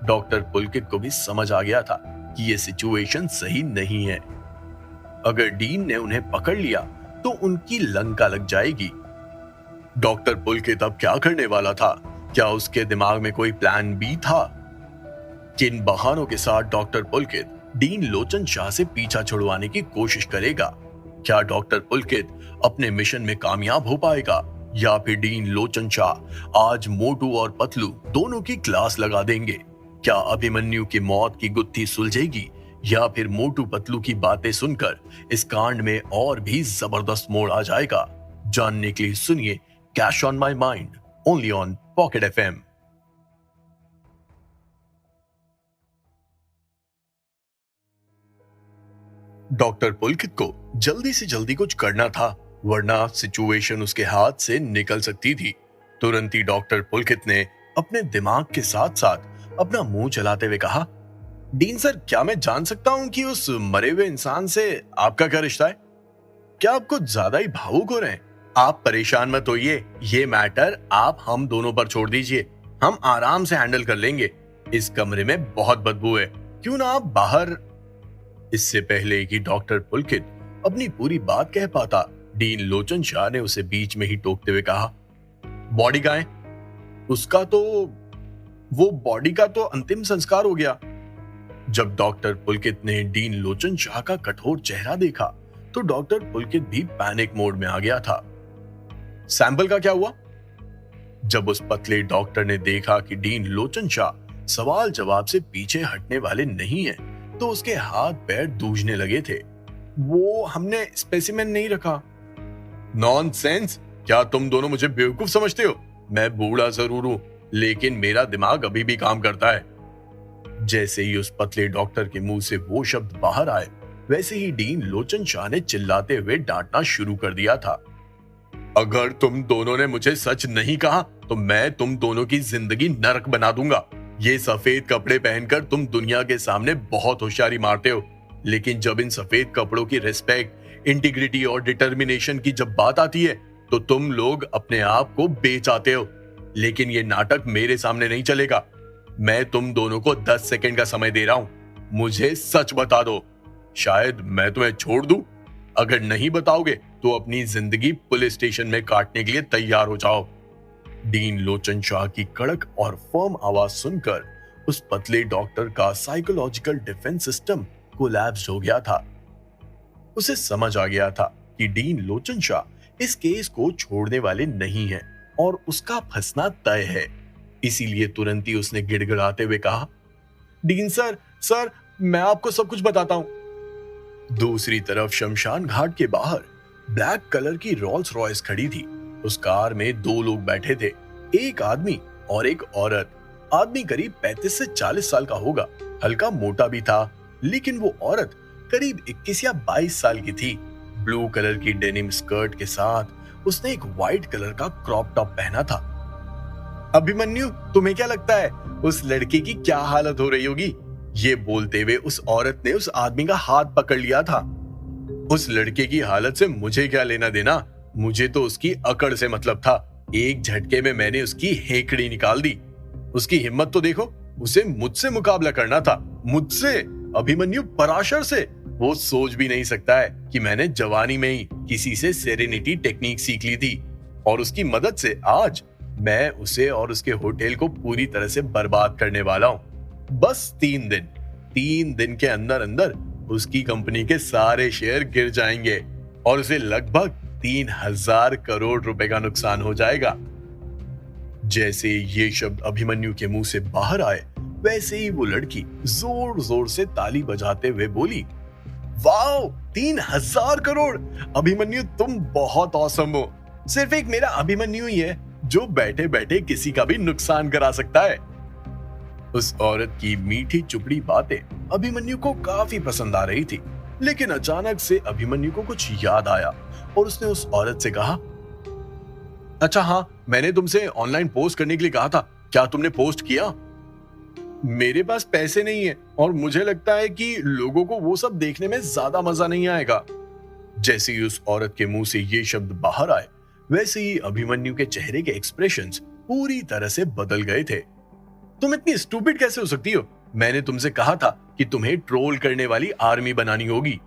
डॉक्टर पुलकित को भी समझ आ गया था कि यह सिचुएशन सही नहीं है। अगर डीन ने उन्हें पकड़ लिया तो उनकी लंका लग जाएगी। डॉक्टर पुलकित अब क्या करने वाला था? क्या उसके दिमाग में कोई प्लान बी था? किन बहानों के साथ डॉक्टर पुलकित डीन लोचन शाह से पीछा छुड़वाने की कोशिश करेगा? क्या डॉक्टर पुलकित अपने मिशन में कामयाब हो पाएगा, या फिर डीन लोचन शाह आज मोटू और पतलू दोनों की क्लास लगा देंगे? क्या अभिमन्यु की मौत की गुत्थी सुलझेगी, या फिर मोटू पतलू की बातें सुनकर इस कांड में और भी जबरदस्त मोड़ आ जाएगा? जानने के लिए सुनिए cash on my mind, only on pocket FM। Doctor Pulkit को जल्दी से जल्दी कुछ करना था, वरना सिचुएशन उसके हाथ से निकल सकती थी। तुरंत ही डॉक्टर पुलकित ने अपने दिमाग के साथ साथ अपना मुंह चलाते हुए कहा, डीन सर, क्या मैं जान सकता हूं कि उस मरे हुए इंसान से आपका क्या रिश्ता है? क्या आप कुछ ज्यादा ही भावुक हो रहे हैं? आप परेशान मत होइए, ये मैटर आप हम दोनों पर छोड़ दीजिए, हम आराम से हैंडल कर लेंगे। इस कमरे में बहुत बदबू है, क्यों ना आप बाहर। इससे पहले कि डॉक्टर पुलकित अपनी पूरी बात कह पाता, डीन लोचन शाह ने उसे बीच में ही टोकते हुए कहा, बॉडी कहां है? उसका तो वो बॉडी का तो अंतिम संस्कार हो गया। जब डॉक्टर पुलकित ने डीन लोचन शाह का कठोर चेहरा देखा, तो डॉक्टर पुलकित भी पैनिक मोड में आ गया था। सैंपल का क्या हुआ? जब उस पतले डॉक्टर ने देखा कि डीन लोचन शाह सवाल जवाब से पीछे हटने वाले नहीं है, तो उसके हाथ पैर दूझने लगे थे। वो हमने स्पेसिमेन नहीं रखा। नॉनसेंस! क्या तुम दोनों मुझे बेवकूफ समझते हो? मैं बूढ़ा जरूर हूं, लेकिन मेरा दिमाग अभी भी काम करता है। जैसे ही उस पतले डॉक्टर के मुंह से वो शब्द बाहर आए, वैसे ही डीन लोचन शाह ने चिल्लाते हुए डांटना शुरू कर दिया था, अगर तुम दोनों ने मुझे सच नहीं कहा तो मैं तुम दोनों की जिंदगी नरक बना दूंगा। ये सफेद कपड़े पहनकर तुम दुनिया के सामने बहुत होशियारी मारते हो, लेकिन जब इन सफेद कपड़ों की रिस्पेक्ट, इंटीग्रिटी और डिटर्मिनेशन की जब बात आती है, तो तुम लोग अपने आप को बेच आते हो। लेकिन ये नाटक मेरे सामने नहीं चलेगा। मैं तुम दोनों को 10 सेकंड का समय दे रहा हूं, मुझे सच बता दो। शायद मैं तुम्हें छोड़ दूं। अगर नहीं बताओगे तो अपनी जिंदगी पुलिस स्टेशन में काटने के लिए तैयार हो जाओ। डीन लोचन शाह की कड़क और फर्म आवाज सुनकर उस पतले डॉक्टर का साइकोलॉजिकल डिफेंस सिस्टम कोलैप्स हो गया था। उसे समझ आ गया था कि डीन लोचन शाह इस केस को छोड़ने वाले नहीं हैं और उसका फंसना तय है। इसीलिए तुरंत ही उसने गिड़गिड़ाते हुए कहा, डीन सर, मैं आपको सब कुछ बताता हूं। दूसरी तरफ शमशान घाट के बाहर ब्लैक कलर की रोल्स रॉयस खड़ी थी। उस कार में दो लोग बैठे थे, एक आदमी और एक औरत। आदमी करीब 35 से 40 साल का होगा, हल्का मोटा भी था, लेकिन वो औरत करीब 21 या 22 साल की थी। ब्लू कलर की डेनिम स्कर्ट के साथ उसने एक व्हाइट कलर का क्रॉप टॉप पहना था। अभिमन्यु, तुम्हें क्या लगता है उस लड़के की क्या हालत हो रही होगी? ये बोलते हुए उस औरत ने उस आदमी का हाथ पकड़ लिया था। उस लड़के की हालत से मुझे क्या लेना देना, मुझे तो उसकी अकड़ से मतलब था। एक झटके में मैंने उसकी हेकड़ी निकाल दी। उसकी हिम्मत तो देखो, उसे मुझसे मुकाबला करना था, मुझसे, अभिमन्यु पराशर से। वो सोच भी नहीं सकता है कि मैंने जवानी में ही किसी से सेरेनिटी टेक्निक सीख ली थी और उसकी मदद से आज मैं उसे और उसके होटल को पूरी तरह से बर्बाद करने वाला हूं। बस 3 दिन के अंदर अंदर उसकी कंपनी के सारे शेयर गिर जाएंगे और उसे लगभग 3000 करोड़ रुपए का नुकसान हो जाएगा। जैसे ये शब्द अभिमन्यु के मुंह से बाहर आए, वैसे ही वो लड़की जोर जोर से ताली बजाते हुए बोली, वाओ, 3000 करोड़! अभिमन्यु, तुम बहुत औसम हो। सिर्फ एक मेरा अभिमन्यु ही है जो बैठे बैठे किसी का भी नुकसान करा सकता है। उस औरत की मीठी चुपड़ी बातें अभिमन्यु को काफी पसंद आ रही थी, लेकिन अचानक से अभिमन्यु को कुछ याद आया और उसने उस औरत से कहा, अच्छा हाँ, मैंने तुमसे ऑनलाइन पोस्ट करने के लिए कहा था, क्या तुमने पोस्ट किया? मेरे पास पैसे नहीं है और मुझे लगता है कि लोगों को वो सब देखने में ज्यादा मजा नहीं आएगा। जैसे ही उस औरत के मुंह से ये शब्द बाहर आए, वैसे ही अभिमन्यु के चेहरे के एक्सप्रेशंस पूरी तरह से बदल गए थे। तुम इतनी स्टूपिड कैसे हो सकती हो? मैंने तुमसे कहा था कि तुम्हें ट्रोल करने वाली आर्मी बनानी होगी।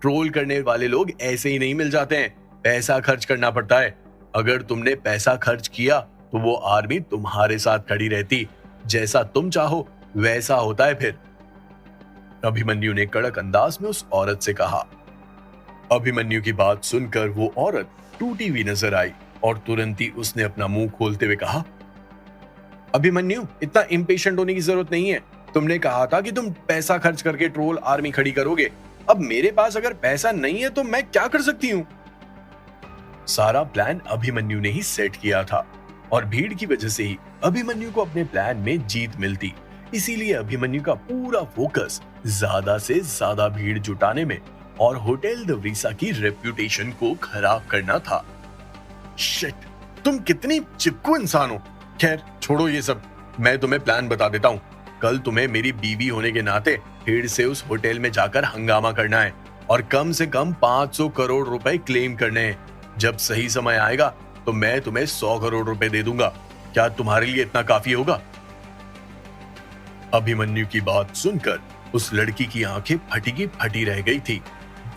ट्रोल करने वाले लोग ऐसे ही नहीं मिल जाते हैं, पैसा खर्च करना पड़ता है। अगर तुमने पैसा खर्च किया तो वो आर्मी तुम्हारे साथ खड़ी रहती। जैसा तुम चाहो वैसा होता है फिर। अभिमन्यु ने कड़क अंदाज में उस औरत से कहा। अभिमन्यु की बात सुनकर वो औरत टूटी हुई नजर आई और तुरंत ही उसने अपना मुंह खोलते हुए कहा, अभिमन्यु, इतना इम्पेशेंट होने की जरूरत नहीं है। तुमने कहा था कि तुम पैसा खर्च करके ट्रोल आर्मी खड़ी करोगे। अब मेरे पास अगर पैसा नहीं है तो मैं क्या कर सकती हूँ? सारा प्लान अभिमन्यु ने ही सेट किया था और भीड़ की वजह से ही अभिमन्यु को अपने प्लान में जीत मिलती। इसीलिए अभिमन्यु का पूरा फोकस ज्यादा से ज्यादा भीड़ जुटाने में और होटल द व्रीसा की रेप्यूटेशन को खराब करना था। शिट, तुम कितनी चिपकू इंसान हो। खैर छोड़ो ये सब, मैं तुम्हें प्लान बता देता हूँ। कल तुम्हें मेरी बीवी होने के नाते फिर से उस होटल में जाकर हंगामा करना है और कम से कम 500 करोड़ रुपए क्लेम करने हैं। जब सही समय आएगा तो मैं तुम्हें 100 करोड़ रुपए दे दूंगा। क्या तुम्हारे लिए इतना काफी होगा? अभिमन्यु की बात सुनकर उस लड़की की आंखें फटी की फटी रह गई थी।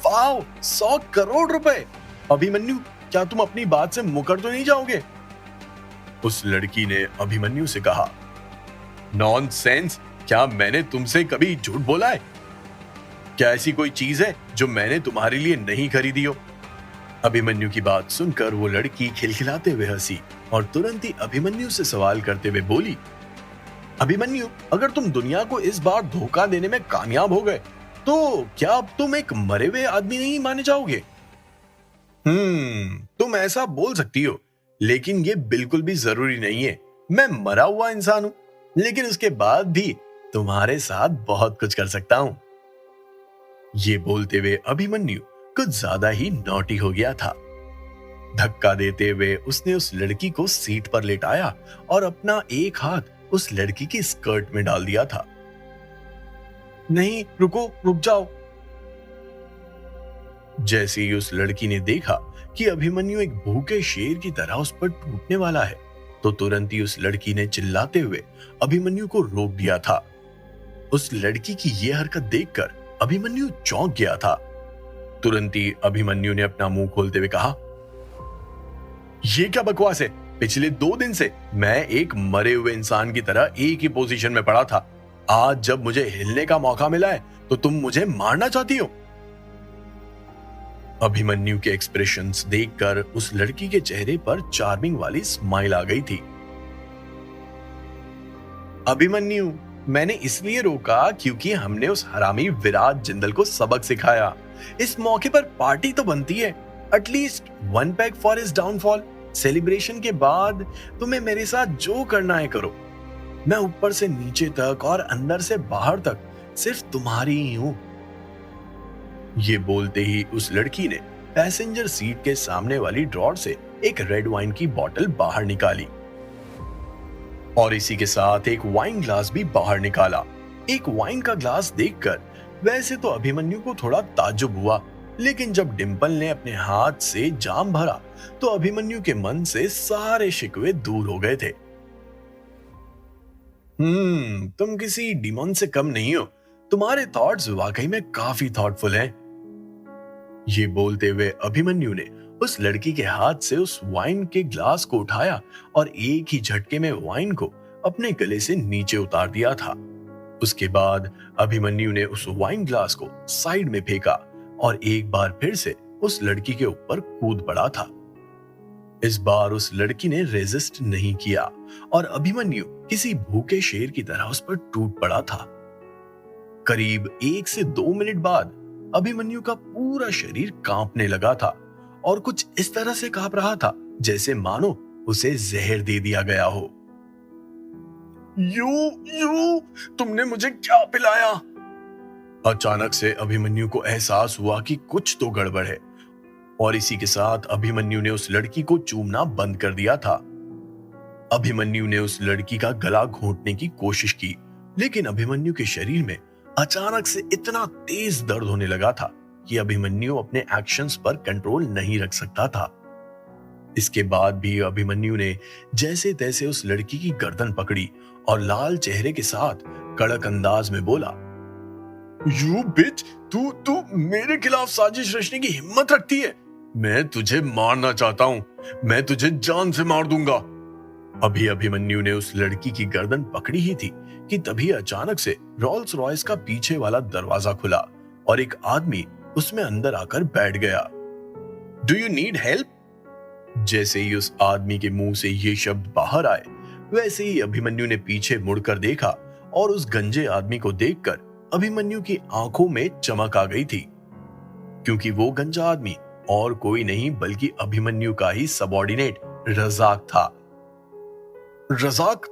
वाओ, 100 करोड़ रुपए! अभिमन्यु, क्या तुम अपनी बात से मुकर तो नहीं जाओगे? उस लड़की ने अभिमन्यु से कहा, नॉनसेंस, क्या मैंने तुमसे कभी झूठ बोला है? क्या ऐसी कोई चीज है जो मैंने तुम्हारे लिए नहीं खरीदी हो? अभिमन्यु की बात सुनकर वो लड़की खिलखिलाते हुए हंसी और तुरंत ही अभिमन्यु से सवाल करते हुए बोली, अभिमन्यु, अगर तुम दुनिया को इस बार धोखा देने में कामयाब हो गए तो क्या अब तुम एक मरे हुए आदमी नहीं माने जाओगे? तुम ऐसा बोल सकती हो, लेकिन ये बिल्कुल भी जरूरी नहीं है। मैं मरा हुआ इंसान हूं, लेकिन उसके बाद भी तुम्हारे साथ बहुत कुछ कर सकता हूं। ये बोलते हुए अभिमन्यु कुछ ज्यादा ही नॉटी हो गया था। धक्का देते हुए उसने उस लड़की को सीट पर लेटाया और अपना एक हाथ उस लड़की की स्कर्ट में डाल दिया था। नहीं, रुको, रुक जाओ। जैसे ही उस लड़की ने देखा कि अभिमन्यु एक भूखे शेर की तरह उस पर टूटने वाला है, तो तुरंत ही उस लड़की ने चिल्लाते हुए अभिमन्यु को रोक दिया था। उस लड़की की यह हरकत देखकर अभिमन्यु चौंक गया था। तुरंत ही अभिमन्यु ने अपना मुंह खोलते हुए कहा, यह क्या बकवास है? पिछले 2 दिन से मैं एक मरे हुए इंसान की तरह एक ही पोजीशन में पड़ा था। आज जब मुझे हिलने का मौका मिला है तो तुम मुझे मारना चाहती हो? अभिमन्यु के एक्सप्रेशंस देखकर उस लड़की के चेहरे पर चार्मिंग वाली स्माइल आ गई थी। अभिमन्यु, मैंने इसलिए रोका क्योंकि हमने उस हरामी विराट जिंदल को सबक सिखाया। इस मौके पर पार्टी तो बनती है, at least one pack for his downfall. Celebration के बाद तुम्हें मेरे साथ जो करना है करो। मैं ऊपर से नीचे तक और अंदर से बाहर तक सिर्फ तुम्हारी ही हूं। ये बोलते ही उस लड़की ने पैसेंजर सीट के सामने वाली ड्रॉर से एक रेड वाइन की बोतल बाहर निकाली और इसी के साथ एक वाइन ग्लास भी बाहर निकाला। एक वाइन का ग्लास देखकर वैसे तो अभिमन्यु को थोड़ा ताज्जुब हुआ, लेकिन जब डिंपल ने अपने हाथ से जाम भरा तो अभिमन्यु के मन से सारे शिकवे दूर हो गए थे। तुम किसी डिमोन से कम नहीं हो। तुम्हारे थॉट्स वाकई में काफी थॉटफुल हैं। ये बोलते हुए अभिमन्यु ने उस लड़की के हाथ से उस वाइन के ग्लास को उठाया और एक ही झटके में वाइन को अपने गले से नीचे उतार दिया था। उसके बाद अभिमन्यु ने उस वाइन ग्लास को साइड में फेंका और एक बार फिर से उस लड़की के ऊपर कूद पड़ा था। इस बार उस लड़की ने रेजिस्ट नहीं किया और अभिमन्यु किसी भूखे शेर की तरह उस पर टूट पड़ा था। करीब 1 से 2 मिनट बाद अभिमन्यु का पूरा शरीर कांपने लगा था और कुछ इस तरह से कांप रहा था जैसे मानो उसे जहर दे दिया गया हो। यू तुमने मुझे क्या पिलाया? अचानक से अभिमन्यु को एहसास हुआ कि कुछ तो गड़बड़ है और इसी के साथ अभिमन्यु ने उस लड़की को चूमना बंद कर दिया था। अभिमन्यु ने उस लड़की का गला घोंटने की कोशिश की, लेकिन अभिमन्यु के शरीर में अचानक से इतना तेज दर्द होने लगा था कि अभिमन्यु अपने एक्शंस पर कंट्रोल नहीं रख सकता था। इसके बाद भी अभिमन्यु ने जैसे तैसे उस लड़की की गर्दन पकड़ी और लाल चेहरे के साथ कड़क अंदाज में बोला, यू बिच, तू मेरे खिलाफ साजिश रचने की हिम्मत रखती है? मैं तुझे मारना चाहता हूं, मैं तुझे जान से मार दूंगा। अभी अभिमन्यु ने उस लड़की की गर्दन पकड़ी ही थी कि तभी अचानक से रोल्स रॉयस का पीछे वाला दरवाजा खुला और एक आदमी उसमें अंदर आकर बैठ गया। Do you need help? जैसे ही उस आदमी के मुंह से ये शब्द बाहर आए, वैसे ही अभिमन्यु ने पीछे मुड़कर देखा और उस गंजे आदमी को देखकर अभिमन्यु की आंखों में चमक आ गई थी, क्योंकि वो गंजा आदमी और कोई नहीं बल्कि अभिमन्यु का ही सबऑर्डिनेट रजाक था। रजाक,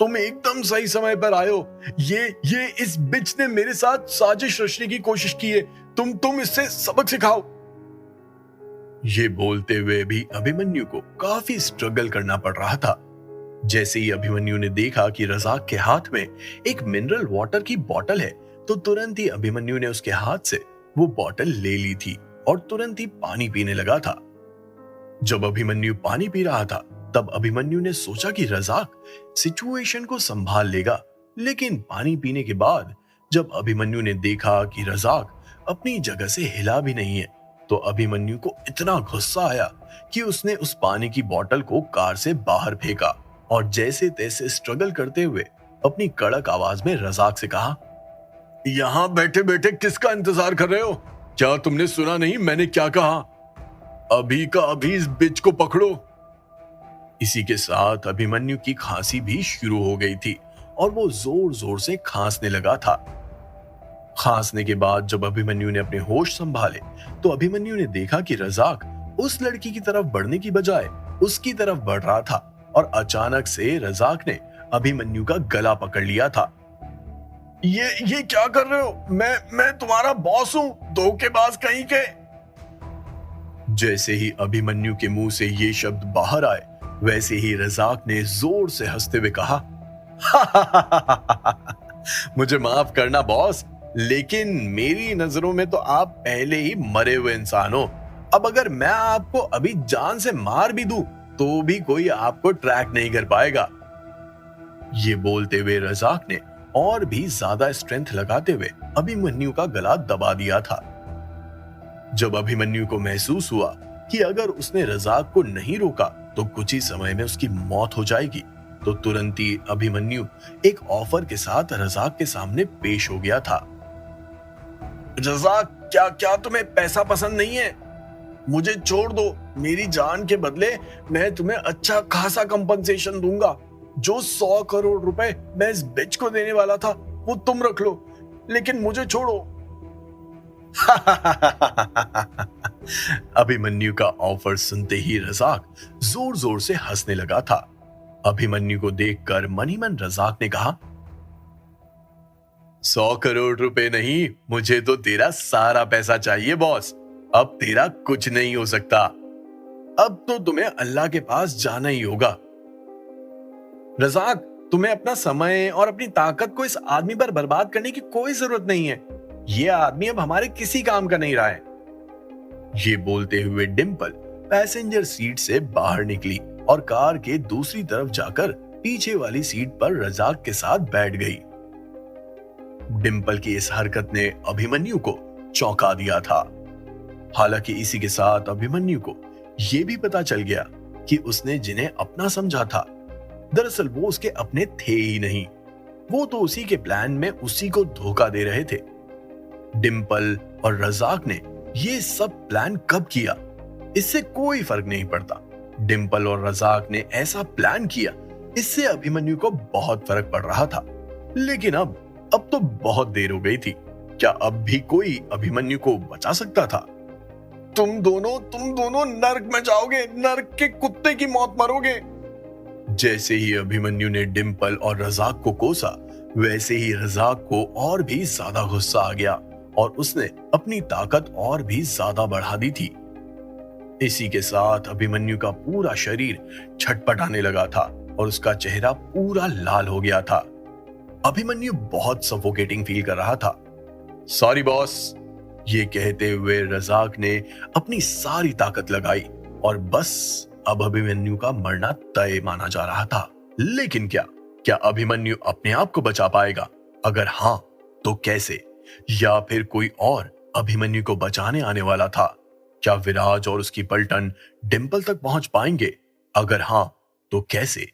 तुम एकदम सही समय पर आए हो। ये इस बिच ने मेरे साथ साजिश रचने की कोशिश की है। तुम इससे सबक सिखाओ। ये बोलते हुए भी अभिमन्यु को काफी स्ट्रगल करना पड़ रहा था। जैसे ही अभिमन्यु ने देखा कि रजाक के हाथ में एक मिनरल वाटर की बोतल है, तो तुरंत ही अभिमन्यु ने उसके हाथ से वो बोतल ले ली थी और तुरंत ही पानी पीने लगा था। जब अभिमन्यु पानी पी रहा था, तब अभिमन्यु ने सोचा कि रजाक सिचुएशन को संभाल लेगा, लेकिन पानी पीने के बाद जब अभिमन्यु ने देखा कि रजाक अपनी जगह से हिला भी नहीं है, तो अभिमन्यु को इतना गुस्सा आया कि उसने उस पानी की बोतल को कार से बाहर फेंका और जैसे तैसे स्ट्रगल करते हुए अपनी कड़क आवाज में रजाक से कहा, यहां बैठे बैठे किसका इंतजार कर रहे हो? क्या तुमने सुना नहीं मैंने क्या कहा? अभी का अभी इस बिच को पकड़ो। इसी के साथ अभिमन्यु की खांसी भी शुरू हो गई थी और वो जोर जोर से खांसने लगा था। खांसने के बाद जब अभिमन्यु ने अपने होश संभाले, तो अभिमन्यु ने देखा कि रजाक उस लड़की की तरफ बढ़ने की बजाय उसकी तरफ बढ़ रहा था और अचानक से रजाक ने अभिमन्यु का गला पकड़ लिया था। ये क्या कर रहे हो? मैं तुम्हारा बॉस हूं, धोखेबाज कहीं के। जैसे ही अभिमन्यु के मुंह से ये शब्द बाहर आए, वैसे ही रजाक ने जोर से हंसते हुए कहा, मुझे माफ करना बॉस, लेकिन मेरी नजरों में तो आप पहले ही मरे हुए इंसान हो। अब अगर मैं आपको अभी जान से मार भी दूं, तो भी कोई आपको ट्रैक नहीं कर पाएगा। ये बोलते हुए रजाक ने और भी ज्यादा स्ट्रेंथ लगाते हुए अभिमन्यु का गला दबा दिया था। जब अभिमन्यु को महसूस हुआ कि अगर उसने रजाक को नहीं रोका तो कुछ ही समय में उसकी मौत हो जाएगी, तो तुरंत ही अभिमन्यु एक ऑफर के साथ रजाक के सामने पेश हो गया था। रजाक, क्या तुम्हें पैसा पसंद नहीं है? मुझे छोड़ दो, मेरी जान के बदले मैं तुम्हें अच्छा खासा कंपनसेशन दूंगा। जो 100 करोड़ रुपए मैं इस बिच को देने वाला था वो तुम रख लो, लेकिन मुझे छोड़ो। अभिमन्यु का ऑफर सुनते ही रजाक जोर जोर से हंसने लगा था। अभिमन्यु को देखकर मन ही मन रजाक ने कहा, 100 करोड़ रुपए नहीं, मुझे तो तेरा सारा पैसा चाहिए बॉस। अब तेरा कुछ नहीं हो सकता। अब तो तुम्हें अल्लाह के पास जाना ही होगा। रजाक, तुम्हें अपना समय और अपनी ताकत को इस आदमी पर बर्बाद करने की कोई जरूरत नहीं है। यह आदमी अब हमारे किसी काम का नहीं रहा है। ये बोलते हुए डिंपल पैसेंजर सीट से बाहर निकली और कार के दूसरी तरफ जाकर पीछे वाली सीट पर रजाक के साथ बैठ गई। डिंपल की इस हरकत ने अभिमन्यु को चौंका दिया था। हालांकि इसी के साथ अभिमन्यु को यह भी पता चल गया कि उसने जिन्हें अपना समझा था, दरअसल वो उसके अपने थे ही नहीं। वो तो उसी के प्लान में उसी को धोखा दे रहे थे। डिंपल और रजाक ने ये सब प्लान कब किया, इससे कोई फर्क नहीं पड़ता। डिंपल और रजाक ने ऐसा प्लान किया, इससे अभिमन्यु को बहुत फर्क पड़ रहा था। लेकिन अब तो बहुत देर हो गई थी। क्या अब भी कोई अभिमन्यु को बचा सकता था? तुम दोनों नर्क में जाओगे, नर्क के कुत्ते की मौत मरोगे। जैसे ही अभिमन्यु ने डिंपल और रजाक को कोसा, वैसे ही रजाक को और भी ज्यादा गुस्सा आ गया और उसने अपनी ताकत और भी ज्यादा बढ़ा दी थी। इसी के साथ अभिमन्यु का पूरा शरीर छटपटाने लगा था और उसका चेहरा पूरा लाल हो गया था। अभिमन्यु बहुत सफोकेटिंग फील कर रहा था। सॉरी बॉस, ये कहते हुए रजाक ने अपनी सारी ताकत लगाई और बस अब अभिमन्यु का मरना तय माना जा रहा था। लेकिन क्या अभिमन्यु अपने आप को बचा पाएगा? अगर हाँ, तो कैसे? या फिर कोई और अभिमन्यु को बचाने आने वाला था? क्या विराज और उसकी पलटन डिंपल तक पहुंच पाएंगे? अगर हाँ, तो कैसे?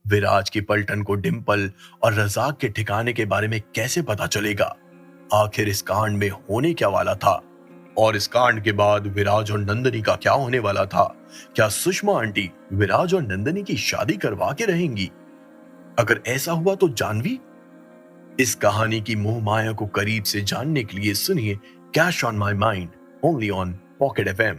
विराज की पलटन को डिंपल और रजाक के ठिकाने के बारे में कैसे पता चलेगा? आखिर इस कांड में होने क्या वाला था? और इस कांड के बाद विराज और नंदनी का क्या होने वाला था? क्या सुषमा आंटी विराज और नंदनी की शादी करवा के रहेंगी? अगर ऐसा हुआ तो जानवी? इस कहानी की मोह माया को करीब से जानने के लिए सुनिए cash on my mind, only on pocket FM।